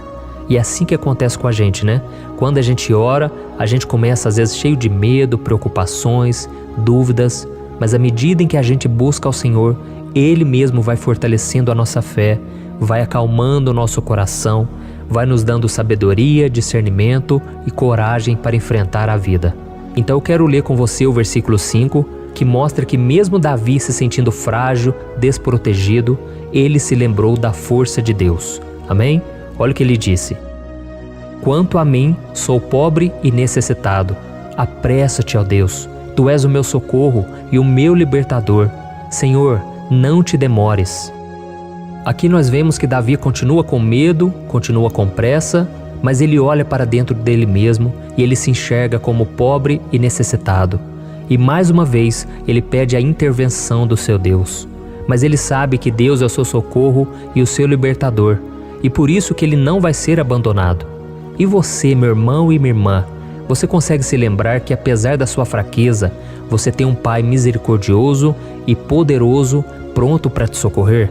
E é assim que acontece com a gente, né? Quando a gente ora, a gente começa às vezes cheio de medo, preocupações, dúvidas, mas à medida em que a gente busca ao Senhor, Ele mesmo vai fortalecendo a nossa fé, vai acalmando o nosso coração, vai nos dando sabedoria, discernimento e coragem para enfrentar a vida. Então eu quero ler com você o versículo 5, que mostra que mesmo Davi se sentindo frágil, desprotegido, ele se lembrou da força de Deus. Amém? Olha o que ele disse. Quanto a mim, sou pobre e necessitado. Apressa-te, ó Deus, Tu és o meu socorro e o meu libertador. Senhor, não te demores. Aqui nós vemos que Davi continua com medo, continua com pressa, mas ele olha para dentro dele mesmo e ele se enxerga como pobre e necessitado. E mais uma vez ele pede a intervenção do seu Deus. Mas ele sabe que Deus é o seu socorro e o seu libertador, e por isso que ele não vai ser abandonado. E você, meu irmão e minha irmã, você consegue se lembrar que apesar da sua fraqueza, você tem um Pai misericordioso e poderoso pronto para te socorrer?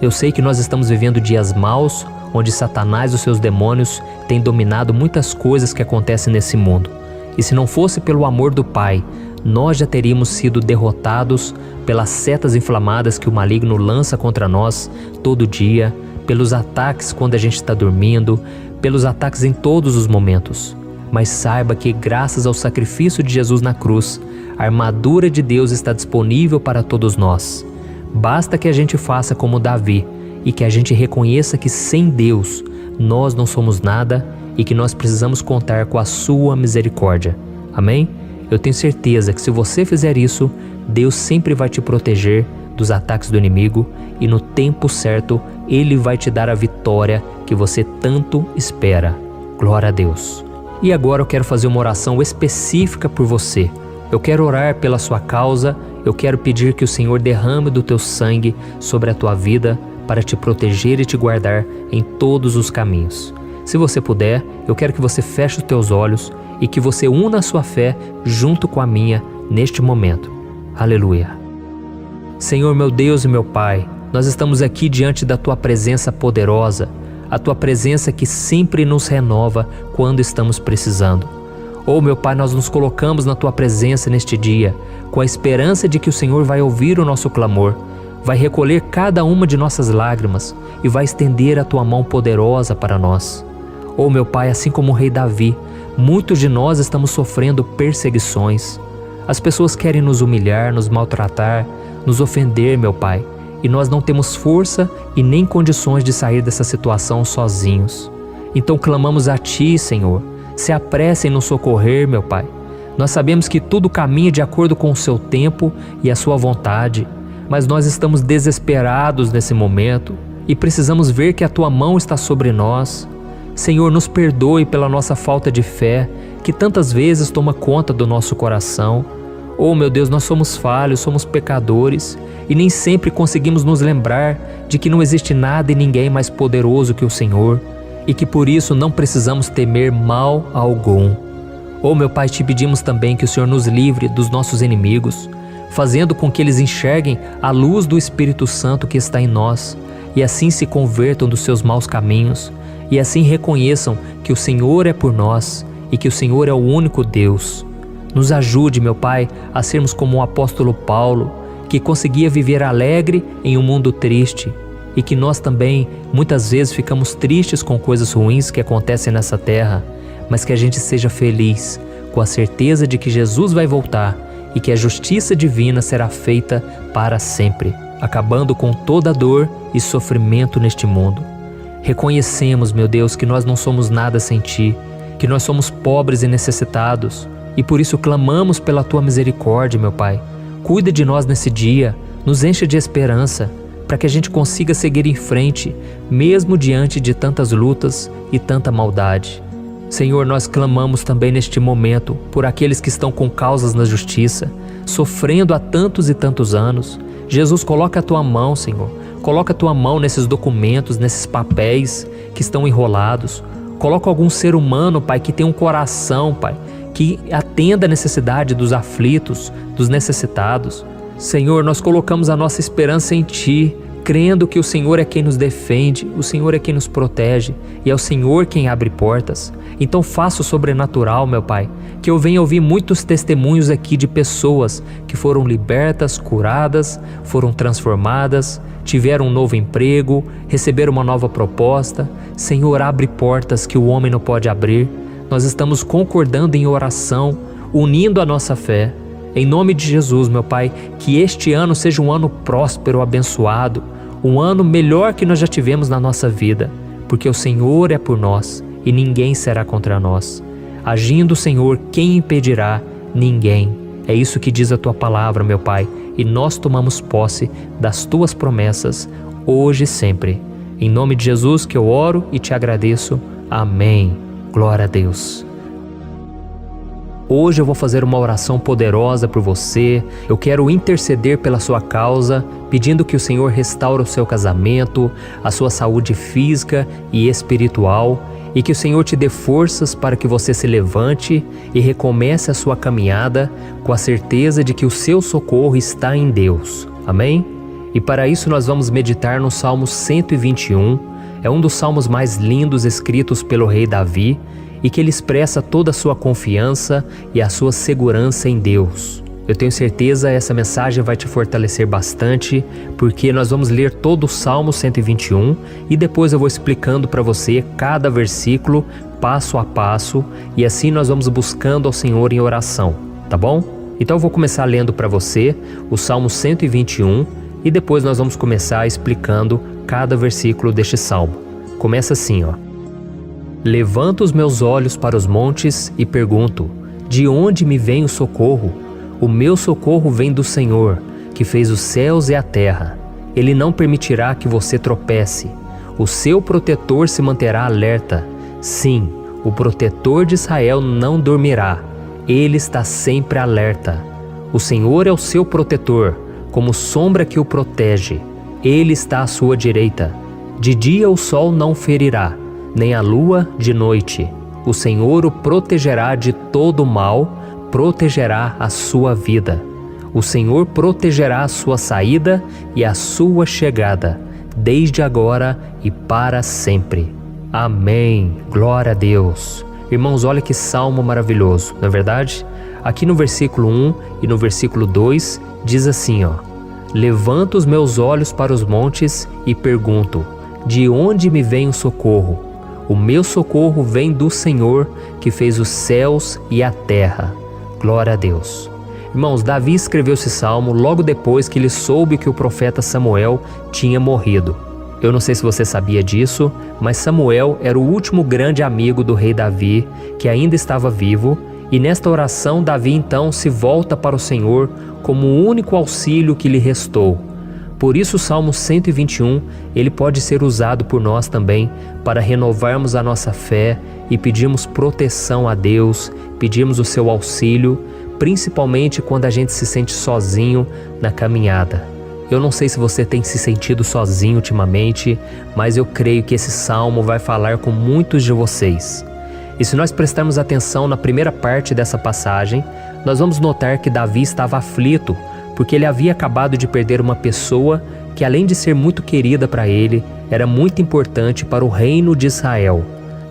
Eu sei que nós estamos vivendo dias maus, onde Satanás e os seus demônios têm dominado muitas coisas que acontecem nesse mundo. E se não fosse pelo amor do Pai, nós já teríamos sido derrotados pelas setas inflamadas que o maligno lança contra nós todo dia, pelos ataques quando a gente está dormindo, pelos ataques em todos os momentos. Mas saiba que graças ao sacrifício de Jesus na cruz, a armadura de Deus está disponível para todos nós. Basta que a gente faça como Davi e que a gente reconheça que sem Deus nós não somos nada e que nós precisamos contar com a sua misericórdia. Amém? Eu tenho certeza que se você fizer isso, Deus sempre vai te proteger dos ataques do inimigo e no tempo certo Ele vai te dar a vitória que você tanto espera. Glória a Deus. E agora eu quero fazer uma oração específica por você. Eu quero orar pela sua causa, eu quero pedir que o Senhor derrame do teu sangue sobre a tua vida para te proteger e te guardar em todos os caminhos. Se você puder, eu quero que você feche os teus olhos e que você una a sua fé junto com a minha neste momento. Aleluia. Senhor, meu Deus e meu Pai, nós estamos aqui diante da Tua presença poderosa, a Tua presença que sempre nos renova quando estamos precisando. Oh, meu Pai, nós nos colocamos na Tua presença neste dia, com a esperança de que o Senhor vai ouvir o nosso clamor, vai recolher cada uma de nossas lágrimas e vai estender a Tua mão poderosa para nós. Oh, meu Pai, assim como o rei Davi, muitos de nós estamos sofrendo perseguições. As pessoas querem nos humilhar, nos maltratar, nos ofender, meu Pai, e nós não temos força e nem condições de sair dessa situação sozinhos. Então clamamos a Ti, Senhor, se apresse em nos socorrer, meu Pai. Nós sabemos que tudo caminha de acordo com o Seu tempo e a Sua vontade, mas nós estamos desesperados nesse momento e precisamos ver que a Tua mão está sobre nós. Senhor, nos perdoe pela nossa falta de fé, que tantas vezes toma conta do nosso coração. Oh, meu Deus, nós somos falhos, somos pecadores e nem sempre conseguimos nos lembrar de que não existe nada e ninguém mais poderoso que o Senhor e que por isso não precisamos temer mal algum. Oh, meu Pai, te pedimos também que o Senhor nos livre dos nossos inimigos, fazendo com que eles enxerguem a luz do Espírito Santo que está em nós e assim se convertam dos seus maus caminhos e assim reconheçam que o Senhor é por nós e que o Senhor é o único Deus. Nos ajude, meu Pai, a sermos como o apóstolo Paulo, que conseguia viver alegre em um mundo triste, e que nós também, muitas vezes, ficamos tristes com coisas ruins que acontecem nessa terra, mas que a gente seja feliz, com a certeza de que Jesus vai voltar e que a justiça divina será feita para sempre, acabando com toda dor e sofrimento neste mundo. Reconhecemos, meu Deus, que nós não somos nada sem Ti, que nós somos pobres e necessitados, e por isso clamamos pela Tua misericórdia, meu Pai. Cuida de nós nesse dia, nos encha de esperança, para que a gente consiga seguir em frente, mesmo diante de tantas lutas e tanta maldade. Senhor, nós clamamos também neste momento por aqueles que estão com causas na justiça, sofrendo há tantos e tantos anos. Jesus, coloca a Tua mão, Senhor. Coloca a Tua mão nesses documentos, nesses papéis que estão enrolados. Coloca algum ser humano, Pai, que tem um coração, Pai, que atenda a necessidade dos aflitos, dos necessitados. Senhor, nós colocamos a nossa esperança em Ti, crendo que o Senhor é quem nos defende, o Senhor é quem nos protege e é o Senhor quem abre portas. Então faça o sobrenatural, meu Pai, que eu venha ouvir muitos testemunhos aqui de pessoas que foram libertas, curadas, foram transformadas, tiveram um novo emprego, receberam uma nova proposta. Senhor, abre portas que o homem não pode abrir. Nós estamos concordando em oração, unindo a nossa fé. Em nome de Jesus, meu Pai, que este ano seja um ano próspero, abençoado, um ano melhor que nós já tivemos na nossa vida, porque o Senhor é por nós e ninguém será contra nós. Agindo o Senhor, quem impedirá? Ninguém. É isso que diz a Tua palavra, meu Pai, e nós tomamos posse das Tuas promessas, hoje e sempre. Em nome de Jesus que eu oro e te agradeço. Amém. Glória a Deus. Hoje eu vou fazer uma oração poderosa por você. Eu quero interceder pela sua causa, pedindo que o Senhor restaure o seu casamento, a sua saúde física e espiritual, e que o Senhor te dê forças para que você se levante e recomece a sua caminhada com a certeza de que o seu socorro está em Deus. Amém? E para isso nós vamos meditar no Salmo 121. É um dos salmos mais lindos escritos pelo rei Davi, e que ele expressa toda a sua confiança e a sua segurança em Deus. Eu tenho certeza essa mensagem vai te fortalecer bastante, porque nós vamos ler todo o Salmo 121 e depois eu vou explicando para você cada versículo, passo a passo, e assim nós vamos buscando ao Senhor em oração, tá bom? Então eu vou começar lendo para você o Salmo 121 e depois nós vamos começar explicando cada versículo deste salmo. Começa assim, ó. Levanto os meus olhos para os montes e pergunto: de onde me vem o socorro? O meu socorro vem do Senhor, que fez os céus e a terra. Ele não permitirá que você tropece. O seu protetor se manterá alerta. Sim, o protetor de Israel não dormirá. Ele está sempre alerta. O Senhor é o seu protetor, como sombra que o protege. Ele está à sua direita. De dia o sol não ferirá, nem a lua de noite. O Senhor o protegerá de todo o mal, protegerá a sua vida. O Senhor protegerá a sua saída e a sua chegada, desde agora e para sempre. Amém. Glória a Deus. Irmãos, olha que salmo maravilhoso, não é verdade? Aqui no versículo 1 e no versículo 2 diz assim, ó: Levanto os meus olhos para os montes e pergunto: de onde me vem o socorro? O meu socorro vem do Senhor, que fez os céus e a terra. Glória a Deus. Irmãos, Davi escreveu esse salmo logo depois que ele soube que o profeta Samuel tinha morrido. Eu não sei se você sabia disso, mas Samuel era o último grande amigo do rei Davi, que ainda estava vivo, e nesta oração Davi então se volta para o Senhor como o único auxílio que lhe restou. Por isso o Salmo 121, ele pode ser usado por nós também para renovarmos a nossa fé e pedirmos proteção a Deus, pedirmos o seu auxílio, principalmente quando a gente se sente sozinho na caminhada. Eu não sei se você tem se sentido sozinho ultimamente, mas eu creio que esse salmo vai falar com muitos de vocês. E se nós prestarmos atenção na primeira parte dessa passagem, nós vamos notar que Davi estava aflito, porque ele havia acabado de perder uma pessoa que, além de ser muito querida para ele, era muito importante para o reino de Israel.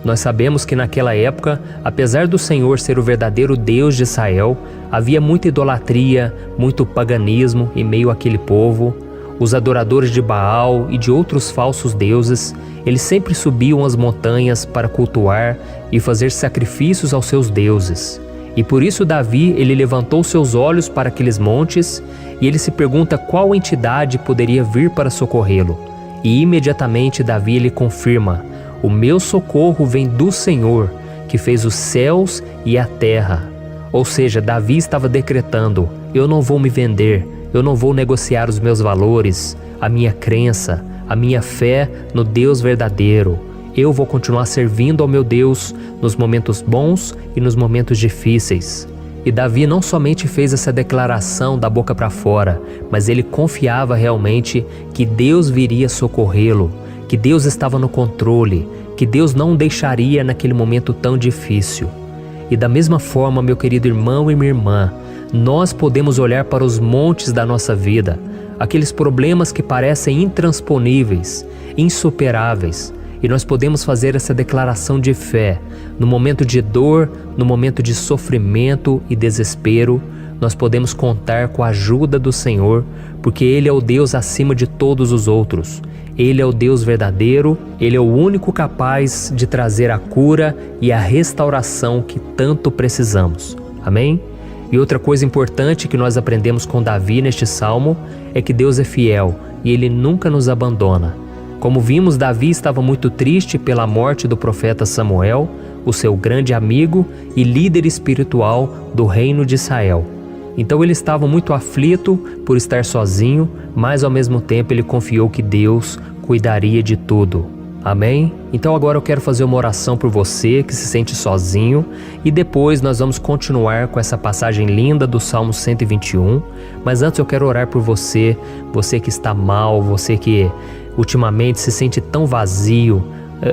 Nós sabemos que naquela época, apesar do Senhor ser o verdadeiro Deus de Israel, havia muita idolatria, muito paganismo em meio àquele povo. Os adoradores de Baal e de outros falsos deuses, eles sempre subiam as montanhas para cultuar e fazer sacrifícios aos seus deuses. E por isso Davi, ele levantou seus olhos para aqueles montes e ele se pergunta qual entidade poderia vir para socorrê-lo. E imediatamente Davi, ele confirma: o meu socorro vem do Senhor, que fez os céus e a terra. Ou seja, Davi estava decretando: eu não vou me vender, eu não vou negociar os meus valores, a minha crença, a minha fé no Deus verdadeiro. Eu vou continuar servindo ao meu Deus nos momentos bons e nos momentos difíceis. E Davi não somente fez essa declaração da boca para fora, mas ele confiava realmente que Deus viria socorrê-lo, que Deus estava no controle, que Deus não o deixaria naquele momento tão difícil. E da mesma forma, meu querido irmão e minha irmã, nós podemos olhar para os montes da nossa vida, aqueles problemas que parecem intransponíveis, insuperáveis, e nós podemos fazer essa declaração de fé. No momento de dor, no momento de sofrimento e desespero, nós podemos contar com a ajuda do Senhor, porque Ele é o Deus acima de todos os outros. Ele é o Deus verdadeiro, Ele é o único capaz de trazer a cura e a restauração que tanto precisamos. Amém? E outra coisa importante que nós aprendemos com Davi neste salmo é que Deus é fiel e Ele nunca nos abandona. Como vimos, Davi estava muito triste pela morte do profeta Samuel, o seu grande amigo e líder espiritual do reino de Israel. Então ele estava muito aflito por estar sozinho, mas ao mesmo tempo ele confiou que Deus cuidaria de tudo. Amém? Então agora eu quero fazer uma oração por você que se sente sozinho e depois nós vamos continuar com essa passagem linda do Salmo 121. Mas antes eu quero orar por você, você que está mal, você que ultimamente se sente tão vazio,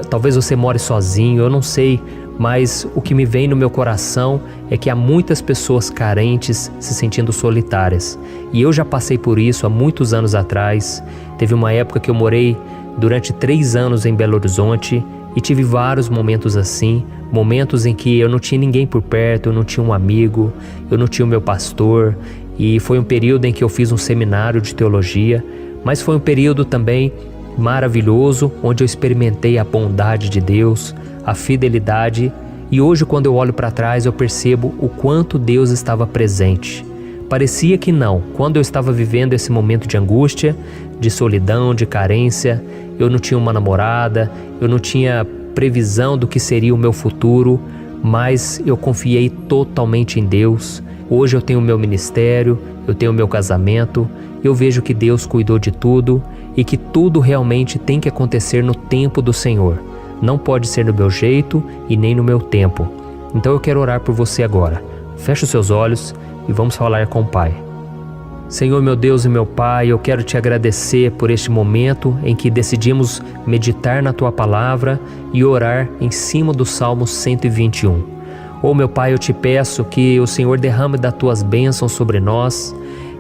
talvez você more sozinho, eu não sei, mas o que me vem no meu coração é que há muitas pessoas carentes se sentindo solitárias. E eu já passei por isso há muitos anos atrás. Teve uma época que eu morei durante 3 anos em Belo Horizonte e tive vários momentos assim, momentos em que eu não tinha ninguém por perto, eu não tinha um amigo, eu não tinha o meu pastor, e foi um período em que eu fiz um seminário de teologia, mas foi um período também maravilhoso, onde eu experimentei a bondade de Deus, a fidelidade, e hoje quando eu olho para trás eu percebo o quanto Deus estava presente. Parecia que não, quando eu estava vivendo esse momento de angústia, de solidão, de carência, eu não tinha uma namorada, eu não tinha previsão do que seria o meu futuro, mas eu confiei totalmente em Deus. Hoje eu tenho o meu ministério, eu tenho o meu casamento, eu vejo que Deus cuidou de tudo e que tudo realmente tem que acontecer no tempo do Senhor. Não pode ser no meu jeito e nem no meu tempo. Então eu quero orar por você agora. Feche os seus olhos e vamos falar com o Pai. Senhor, meu Deus e meu Pai, eu quero te agradecer por este momento em que decidimos meditar na Tua Palavra e orar em cima do Salmo 121. Oh, meu Pai, eu te peço que o Senhor derrame das Tuas bênçãos sobre nós,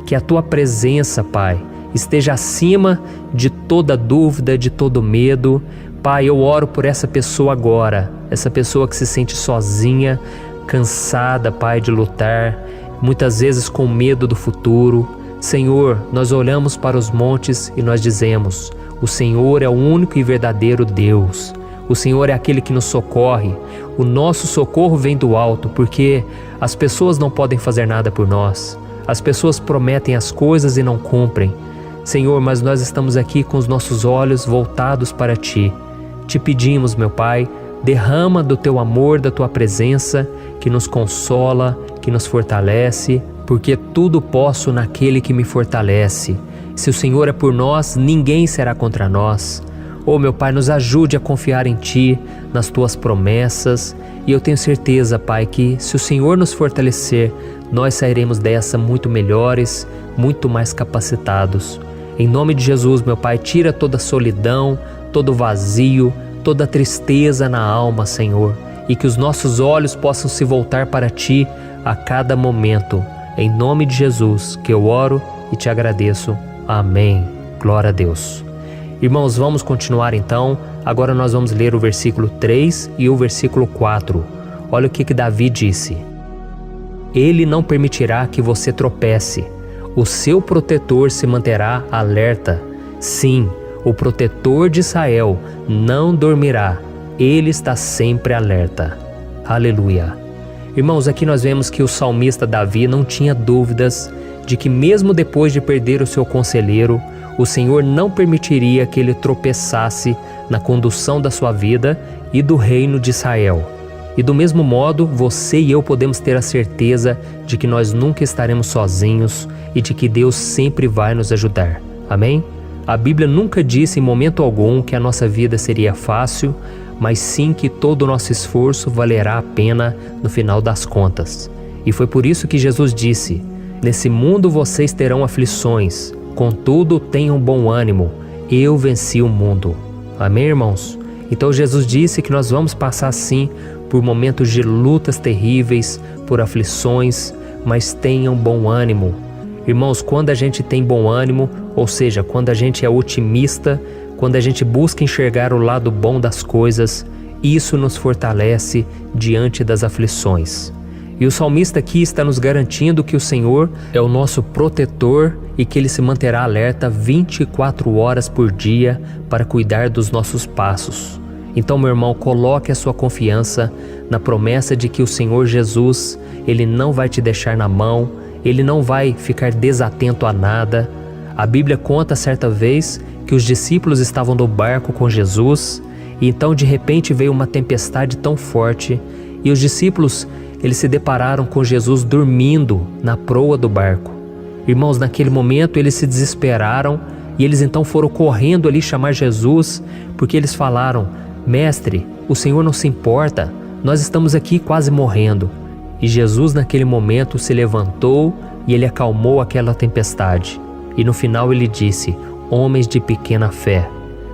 que a Tua presença, Pai, esteja acima de toda dúvida, de todo medo. Pai, eu oro por essa pessoa agora, essa pessoa que se sente sozinha, cansada, Pai, de lutar, muitas vezes com medo do futuro. Senhor, nós olhamos para os montes e nós dizemos: o Senhor é o único e verdadeiro Deus. O Senhor é aquele que nos socorre. O nosso socorro vem do alto, porque as pessoas não podem fazer nada por nós. As pessoas prometem as coisas e não cumprem. Senhor, mas nós estamos aqui com os nossos olhos voltados para Ti. Te pedimos, meu Pai, derrama do Teu amor, da Tua presença, que nos consola, que nos fortalece, porque tudo posso naquele que me fortalece. Se o Senhor é por nós, ninguém será contra nós. Oh, meu Pai, nos ajude a confiar em Ti, nas Tuas promessas, e eu tenho certeza, Pai, que se o Senhor nos fortalecer, nós sairemos dessa muito melhores, muito mais capacitados. Em nome de Jesus, meu Pai, tira toda a solidão, todo o vazio, toda a tristeza na alma, Senhor, e que os nossos olhos possam se voltar para Ti a cada momento. Em nome de Jesus que eu oro e te agradeço. Amém. Glória a Deus. Irmãos, vamos continuar então. Agora nós vamos ler o versículo 3 e o versículo 4. Olha o que Davi disse: Ele não permitirá que você tropece. O seu protetor se manterá alerta. Sim, o protetor de Israel não dormirá. Ele está sempre alerta. Aleluia. Irmãos, aqui nós vemos que o salmista Davi não tinha dúvidas de que mesmo depois de perder o seu conselheiro, o Senhor não permitiria que ele tropeçasse na condução da sua vida e do reino de Israel. E do mesmo modo, você e eu podemos ter a certeza de que nós nunca estaremos sozinhos e de que Deus sempre vai nos ajudar. Amém? A Bíblia nunca disse em momento algum que a nossa vida seria fácil, mas sim que todo o nosso esforço valerá a pena no final das contas. E foi por isso que Jesus disse: Nesse mundo vocês terão aflições, contudo tenham bom ânimo, eu venci o mundo. Amém, irmãos? Então Jesus disse que nós vamos passar sim por momentos de lutas terríveis, por aflições, mas tenham bom ânimo. Irmãos, quando a gente tem bom ânimo, ou seja, quando a gente é otimista, quando a gente busca enxergar o lado bom das coisas, isso nos fortalece diante das aflições. E o salmista aqui está nos garantindo que o Senhor é o nosso protetor e que Ele se manterá alerta 24 horas por dia para cuidar dos nossos passos. Então, meu irmão, coloque a sua confiança na promessa de que o Senhor Jesus, Ele não vai te deixar na mão, Ele não vai ficar desatento a nada. A Bíblia conta certa vez que os discípulos estavam no barco com Jesus e então de repente veio uma tempestade tão forte e os discípulos eles se depararam com Jesus dormindo na proa do barco. Irmãos, naquele momento eles se desesperaram e eles então foram correndo ali chamar Jesus, porque eles falaram: Mestre, o Senhor não se importa, nós estamos aqui quase morrendo. E Jesus naquele momento se levantou e ele acalmou aquela tempestade. E no final ele disse: homens de pequena fé.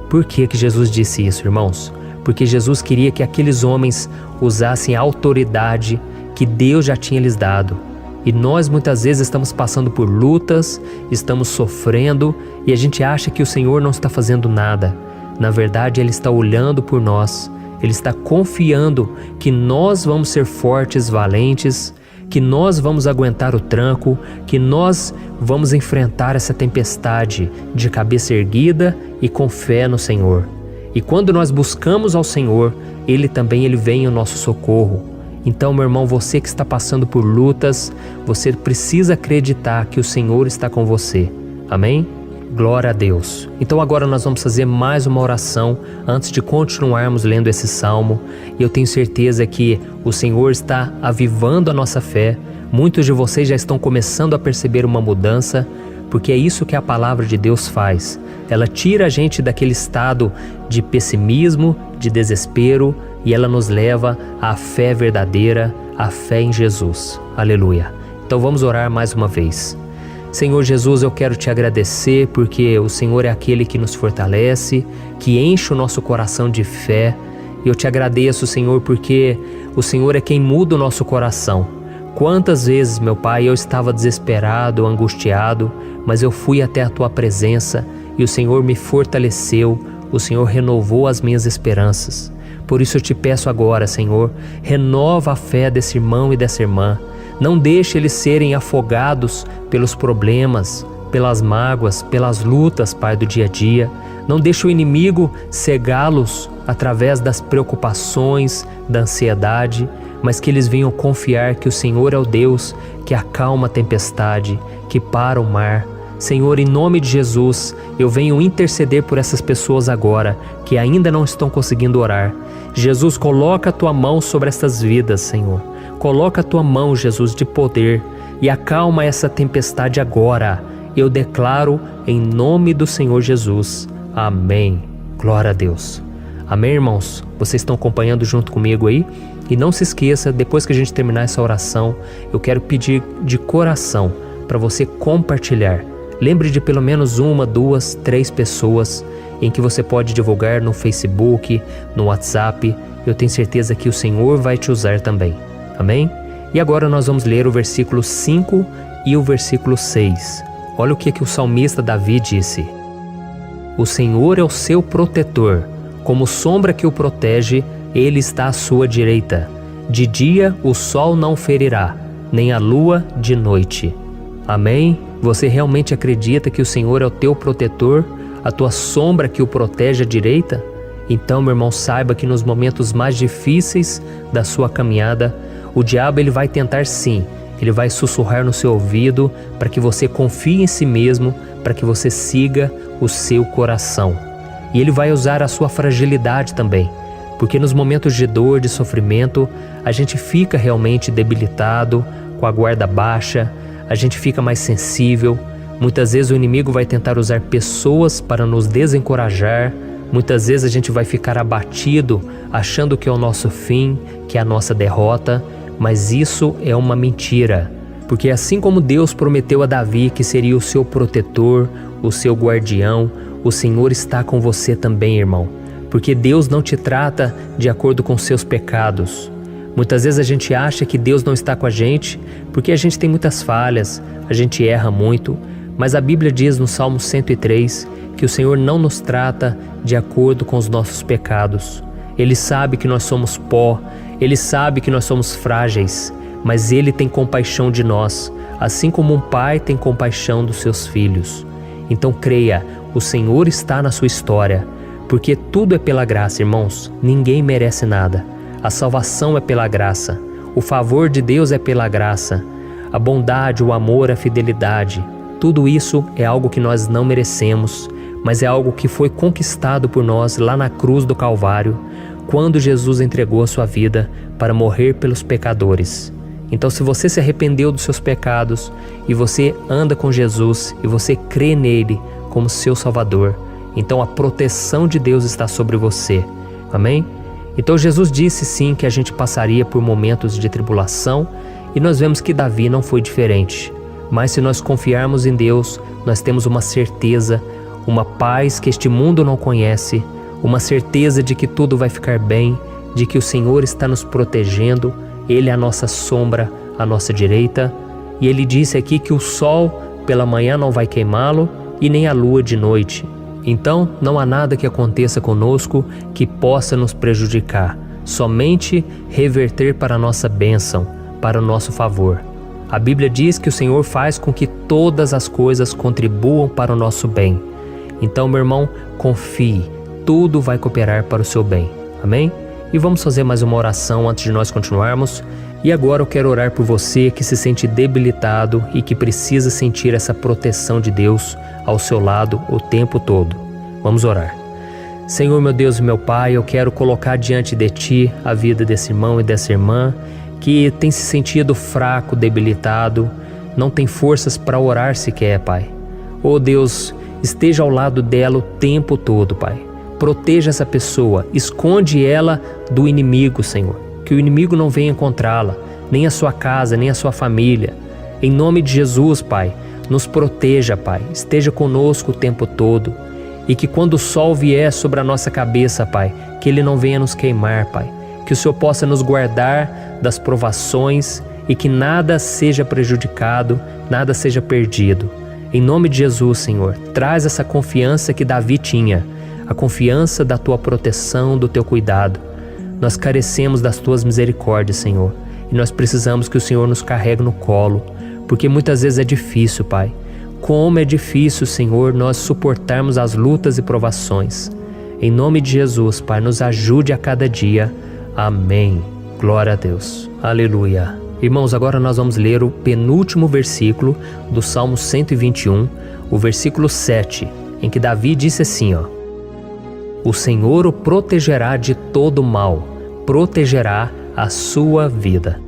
Por que Jesus disse isso, irmãos? Porque Jesus queria que aqueles homens usassem a autoridade que Deus já tinha lhes dado. E nós muitas vezes estamos passando por lutas, estamos sofrendo e a gente acha que o Senhor não está fazendo nada. Na verdade, Ele está olhando por nós, Ele está confiando que nós vamos ser fortes, valentes, que nós vamos aguentar o tranco, que nós vamos enfrentar essa tempestade de cabeça erguida e com fé no Senhor. E quando nós buscamos ao Senhor, Ele vem ao nosso socorro. Então, meu irmão, você que está passando por lutas, você precisa acreditar que o Senhor está com você. Amém? Glória a Deus. Então agora nós vamos fazer mais uma oração antes de continuarmos lendo esse salmo. E eu tenho certeza que o Senhor está avivando a nossa fé. Muitos de vocês já estão começando a perceber uma mudança, porque é isso que a palavra de Deus faz. Ela tira a gente daquele estado de pessimismo, de desespero, e ela nos leva à fé verdadeira, à fé em Jesus. Aleluia. Então vamos orar mais uma vez. Senhor Jesus, eu quero te agradecer porque o Senhor é aquele que nos fortalece, que enche o nosso coração de fé. Eu te agradeço, Senhor, porque o Senhor é quem muda o nosso coração. Quantas vezes, meu Pai, eu estava desesperado, angustiado, mas eu fui até a Tua presença e o Senhor me fortaleceu, o Senhor renovou as minhas esperanças. Por isso eu te peço agora, Senhor, renova a fé desse irmão e dessa irmã. Não deixe eles serem afogados pelos problemas, pelas mágoas, pelas lutas, Pai, do dia a dia. Não deixe o inimigo cegá-los através das preocupações, da ansiedade, mas que eles venham confiar que o Senhor é o Deus que acalma a tempestade, que para o mar. Senhor, em nome de Jesus, eu venho interceder por essas pessoas agora que ainda não estão conseguindo orar. Jesus, coloca a Tua mão sobre essas vidas, Senhor. Coloca a Tua mão, Jesus, de poder e acalma essa tempestade agora. Eu declaro em nome do Senhor Jesus. Amém. Glória a Deus. Amém, irmãos? Vocês estão acompanhando junto comigo aí? E não se esqueça, depois que a gente terminar essa oração, eu quero pedir de coração para você compartilhar. Lembre de pelo menos 1, 2, 3 pessoas em que você pode divulgar no Facebook, no WhatsApp. Eu tenho certeza que o Senhor vai te usar também. Amém? E agora nós vamos ler o versículo 5 e o versículo 6. Olha o que o salmista Davi disse. O Senhor é o seu protetor, como sombra que o protege, Ele está à sua direita. De dia o sol não ferirá, nem a lua de noite. Amém? Você realmente acredita que o Senhor é o teu protetor, a tua sombra que o protege à direita? Então, meu irmão, saiba que nos momentos mais difíceis da sua caminhada, o diabo ele vai tentar sim, ele vai sussurrar no seu ouvido para que você confie em si mesmo, para que você siga o seu coração. E ele vai usar a sua fragilidade também, porque nos momentos de dor, de sofrimento, a gente fica realmente debilitado, com a guarda baixa, a gente fica mais sensível. Muitas vezes o inimigo vai tentar usar pessoas para nos desencorajar. Muitas vezes a gente vai ficar abatido, achando que é o nosso fim, que é a nossa derrota. Mas isso é uma mentira. Porque assim como Deus prometeu a Davi que seria o seu protetor, o seu guardião, o Senhor está com você também, irmão. Porque Deus não te trata de acordo com seus pecados. Muitas vezes a gente acha que Deus não está com a gente porque a gente tem muitas falhas, a gente erra muito, mas a Bíblia diz no Salmo 103 que o Senhor não nos trata de acordo com os nossos pecados. Ele sabe que nós somos pó, Ele sabe que nós somos frágeis, mas Ele tem compaixão de nós, assim como um pai tem compaixão dos seus filhos. Então creia, o Senhor está na sua história, porque tudo é pela graça, irmãos, ninguém merece nada. A salvação é pela graça, o favor de Deus é pela graça, a bondade, o amor, a fidelidade. Tudo isso é algo que nós não merecemos, mas é algo que foi conquistado por nós lá na cruz do Calvário, quando Jesus entregou a sua vida para morrer pelos pecadores. Então, se você se arrependeu dos seus pecados e você anda com Jesus e você crê nele como seu Salvador, então a proteção de Deus está sobre você. Amém? Então Jesus disse sim que a gente passaria por momentos de tribulação e nós vemos que Davi não foi diferente. Mas se nós confiarmos em Deus, nós temos uma certeza, uma paz que este mundo não conhece, uma certeza de que tudo vai ficar bem, de que o Senhor está nos protegendo, Ele é a nossa sombra, a nossa direita. E Ele disse aqui que o sol pela manhã não vai queimá-lo e nem a lua de noite. Então não há nada que aconteça conosco que possa nos prejudicar, somente reverter para a nossa bênção, para o nosso favor. A Bíblia diz que o Senhor faz com que todas as coisas contribuam para o nosso bem. Então, meu irmão, confie, tudo vai cooperar para o seu bem. Amém? E vamos fazer mais uma oração antes de nós continuarmos. E agora eu quero orar por você que se sente debilitado e que precisa sentir essa proteção de Deus ao seu lado o tempo todo. Vamos orar. Senhor, meu Deus e meu Pai, eu quero colocar diante de Ti a vida desse irmão e dessa irmã que tem se sentido fraco, debilitado, não tem forças para orar sequer, Pai. Oh Deus, esteja ao lado dela o tempo todo, Pai. Proteja essa pessoa, esconde ela do inimigo, Senhor. Que o inimigo não venha encontrá-la, nem a sua casa, nem a sua família. Em nome de Jesus, Pai, nos proteja, Pai. Esteja conosco o tempo todo. E que quando o sol vier sobre a nossa cabeça, Pai, que ele não venha nos queimar, Pai. Que o Senhor possa nos guardar das provações e que nada seja prejudicado, nada seja perdido. Em nome de Jesus, Senhor, traz essa confiança que Davi tinha, a confiança da Tua proteção, do Teu cuidado. Nós carecemos das Tuas misericórdias, Senhor, e nós precisamos que o Senhor nos carregue no colo, porque muitas vezes é difícil, Pai. Como é difícil, Senhor, nós suportarmos as lutas e provações. Em nome de Jesus, Pai, nos ajude a cada dia. Amém. Glória a Deus. Aleluia. Irmãos, agora nós vamos ler o penúltimo versículo do Salmo 121, o versículo 7, em que Davi disse assim, ó: O Senhor o protegerá de todo mal, protegerá a sua vida.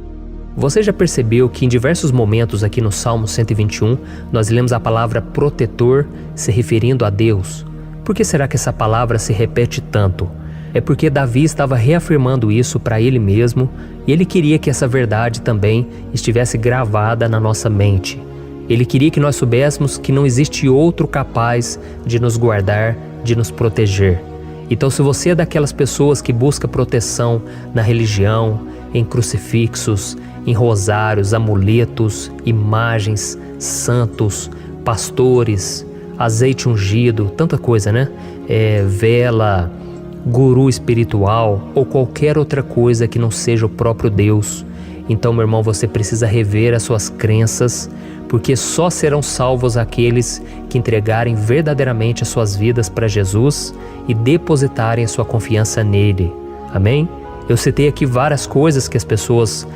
Você já percebeu que em diversos momentos aqui no Salmo 121, nós lemos a palavra protetor se referindo a Deus? Por que será que essa palavra se repete tanto? É porque Davi estava reafirmando isso para ele mesmo e ele queria que essa verdade também estivesse gravada na nossa mente. Ele queria que nós soubéssemos que não existe outro capaz de nos guardar, de nos proteger. Então, se você é daquelas pessoas que busca proteção na religião, em crucifixos, em rosários, amuletos, imagens, santos, pastores, azeite ungido, tanta coisa, né? Vela, guru espiritual ou qualquer outra coisa que não seja o próprio Deus. Então, meu irmão, você precisa rever as suas crenças, porque só serão salvos aqueles que entregarem verdadeiramente as suas vidas para Jesus e depositarem a sua confiança nele. Amém? Eu citei aqui várias coisas que as pessoas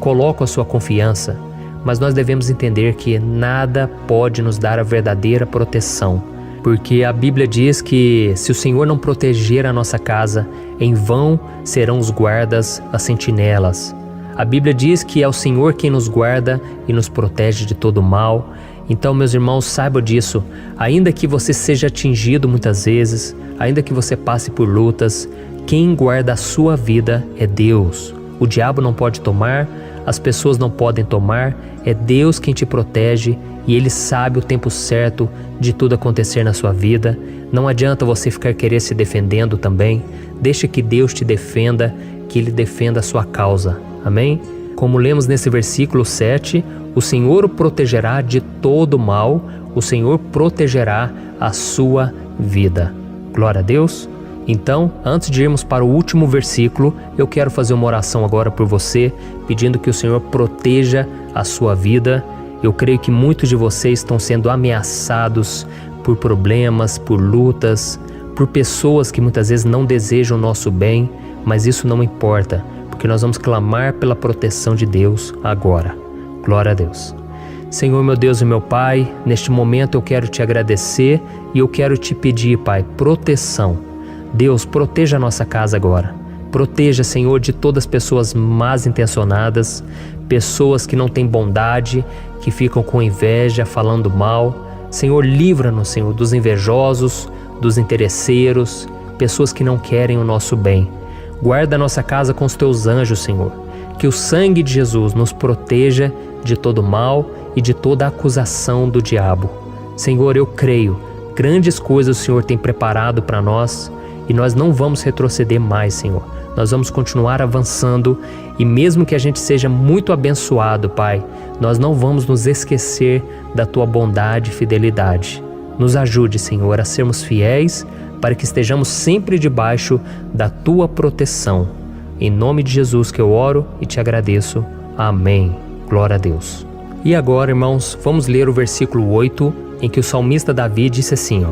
colocam a sua confiança, mas nós devemos entender que nada pode nos dar a verdadeira proteção, porque a Bíblia diz que se o Senhor não proteger a nossa casa, em vão serão os guardas, as sentinelas. A Bíblia diz que é o Senhor quem nos guarda e nos protege de todo mal. Então, meus irmãos, saibam disso. Ainda que você seja atingido muitas vezes, ainda que você passe por lutas, quem guarda a sua vida é Deus. O diabo não pode tomar, as pessoas não podem tomar, é Deus quem te protege e Ele sabe o tempo certo de tudo acontecer na sua vida. Não adianta você ficar querer se defendendo também. Deixe que Deus te defenda, que Ele defenda a sua causa. Amém? Como lemos nesse versículo 7, o Senhor o protegerá de todo mal, o Senhor protegerá a sua vida. Glória a Deus. Então, antes de irmos para o último versículo, eu quero fazer uma oração agora por você, pedindo que o Senhor proteja a sua vida. Eu creio que muitos de vocês estão sendo ameaçados por problemas, por lutas, por pessoas que muitas vezes não desejam o nosso bem, mas isso não importa, porque nós vamos clamar pela proteção de Deus agora. Glória a Deus. Senhor, meu Deus e meu Pai, neste momento eu quero te agradecer e eu quero te pedir, Pai, proteção. Deus, proteja a nossa casa agora. Proteja, Senhor, de todas as pessoas mal intencionadas, pessoas que não têm bondade, que ficam com inveja, falando mal. Senhor, livra-nos, Senhor, dos invejosos, dos interesseiros, pessoas que não querem o nosso bem. Guarda a nossa casa com os teus anjos, Senhor. Que o sangue de Jesus nos proteja de todo mal e de toda acusação do diabo. Senhor, eu creio, grandes coisas o Senhor tem preparado para nós e nós não vamos retroceder mais, Senhor. Nós vamos continuar avançando e mesmo que a gente seja muito abençoado, Pai, nós não vamos nos esquecer da Tua bondade e fidelidade. Nos ajude, Senhor, a sermos fiéis para que estejamos sempre debaixo da Tua proteção. Em nome de Jesus que eu oro e te agradeço. Amém. Glória a Deus. E agora, irmãos, vamos ler o versículo 8, em que o salmista Davi disse assim,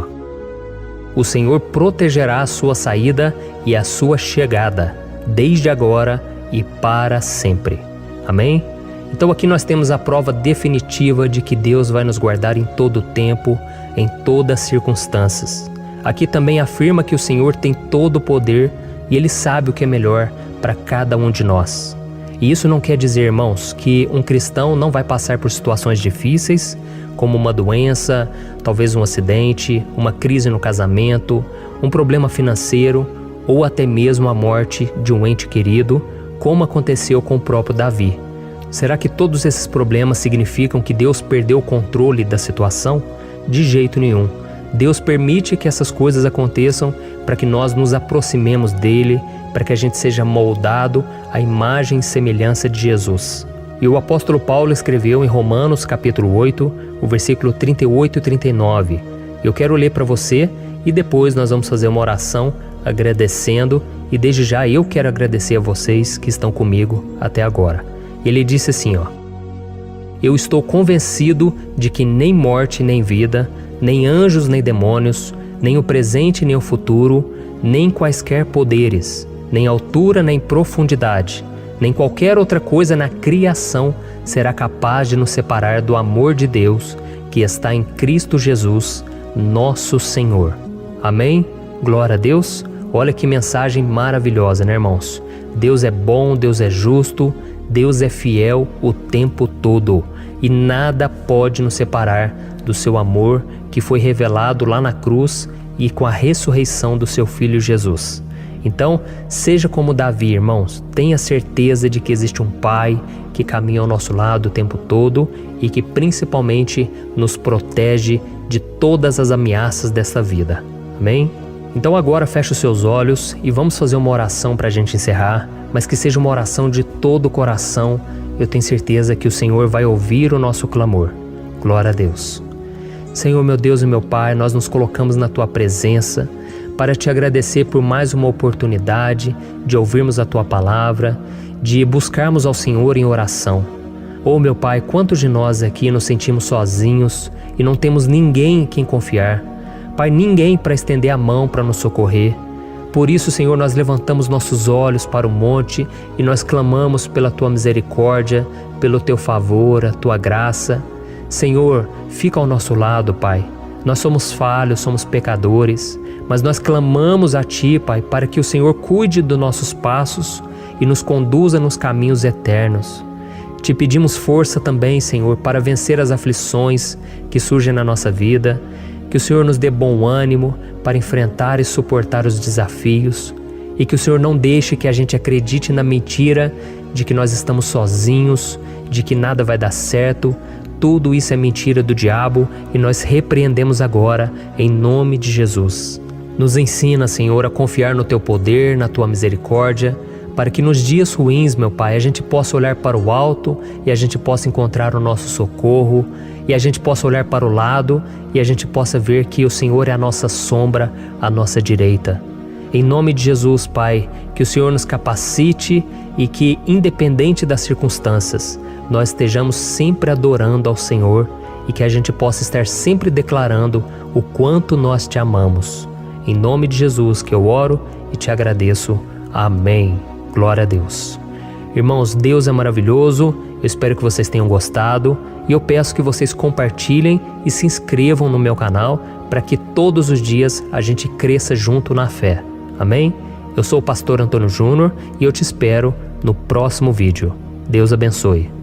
O Senhor protegerá a sua saída e a sua chegada, desde agora e para sempre. Amém? Então aqui nós temos a prova definitiva de que Deus vai nos guardar em todo o tempo, em todas as circunstâncias. Aqui também afirma que o Senhor tem todo o poder e Ele sabe o que é melhor para cada um de nós. E isso não quer dizer, irmãos, que um cristão não vai passar por situações difíceis, como uma doença, talvez um acidente, uma crise no casamento, um problema financeiro ou até mesmo a morte de um ente querido, como aconteceu com o próprio Davi. Será que todos esses problemas significam que Deus perdeu o controle da situação? De jeito nenhum. Deus permite que essas coisas aconteçam para que nós nos aproximemos dele, para que a gente seja moldado à imagem e semelhança de Jesus. E o apóstolo Paulo escreveu em Romanos capítulo 8, o versículo 38 e 39. Eu quero ler para você e depois nós vamos fazer uma oração agradecendo e desde já eu quero agradecer a vocês que estão comigo até agora. Ele disse assim, Eu estou convencido de que nem morte nem vida, nem anjos nem demônios, nem o presente nem o futuro, nem quaisquer poderes, nem altura nem profundidade, nem qualquer outra coisa na criação será capaz de nos separar do amor de Deus que está em Cristo Jesus, nosso Senhor. Amém? Glória a Deus. Olha que mensagem maravilhosa, né, irmãos? Deus é bom, Deus é justo, Deus é fiel o tempo todo e nada pode nos separar do seu amor que foi revelado lá na cruz e com a ressurreição do seu Filho Jesus. Então, seja como Davi, irmãos, tenha certeza de que existe um Pai que caminha ao nosso lado o tempo todo e que principalmente nos protege de todas as ameaças dessa vida. Amém? Então agora feche os seus olhos e vamos fazer uma oração para a gente encerrar, mas que seja uma oração de todo o coração. Eu tenho certeza que o Senhor vai ouvir o nosso clamor. Glória a Deus. Senhor, meu Deus e meu Pai, nós nos colocamos na Tua presença para Te agradecer por mais uma oportunidade de ouvirmos a Tua palavra, de buscarmos ao Senhor em oração. Oh, meu Pai, quantos de nós aqui nos sentimos sozinhos e não temos ninguém em quem confiar. Pai, ninguém para estender a mão para nos socorrer. Por isso, Senhor, nós levantamos nossos olhos para o monte e nós clamamos pela Tua misericórdia, pelo Teu favor, a Tua graça. Senhor, fica ao nosso lado, Pai. Nós somos falhos, somos pecadores, mas nós clamamos a Ti, Pai, para que o Senhor cuide dos nossos passos e nos conduza nos caminhos eternos. Te pedimos força também, Senhor, para vencer as aflições que surgem na nossa vida, que o Senhor nos dê bom ânimo para enfrentar e suportar os desafios e que o Senhor não deixe que a gente acredite na mentira de que nós estamos sozinhos, de que nada vai dar certo. Tudo isso é mentira do diabo e nós repreendemos agora em nome de Jesus. Nos ensina, Senhor, a confiar no Teu poder, na Tua misericórdia, para que nos dias ruins, meu Pai, a gente possa olhar para o alto e a gente possa encontrar o nosso socorro e a gente possa olhar para o lado e a gente possa ver que o Senhor é a nossa sombra, a nossa direita. Em nome de Jesus, Pai, que o Senhor nos capacite e que, independente das circunstâncias, nós estejamos sempre adorando ao Senhor e que a gente possa estar sempre declarando o quanto nós Te amamos. Em nome de Jesus que eu oro e Te agradeço. Amém. Glória a Deus. Irmãos, Deus é maravilhoso Eu espero que vocês tenham gostado e eu peço que vocês compartilhem e se inscrevam no meu canal para que todos os dias a gente cresça junto na fé. Amém? Eu sou o pastor Antônio Júnior e eu te espero no próximo vídeo. Deus abençoe.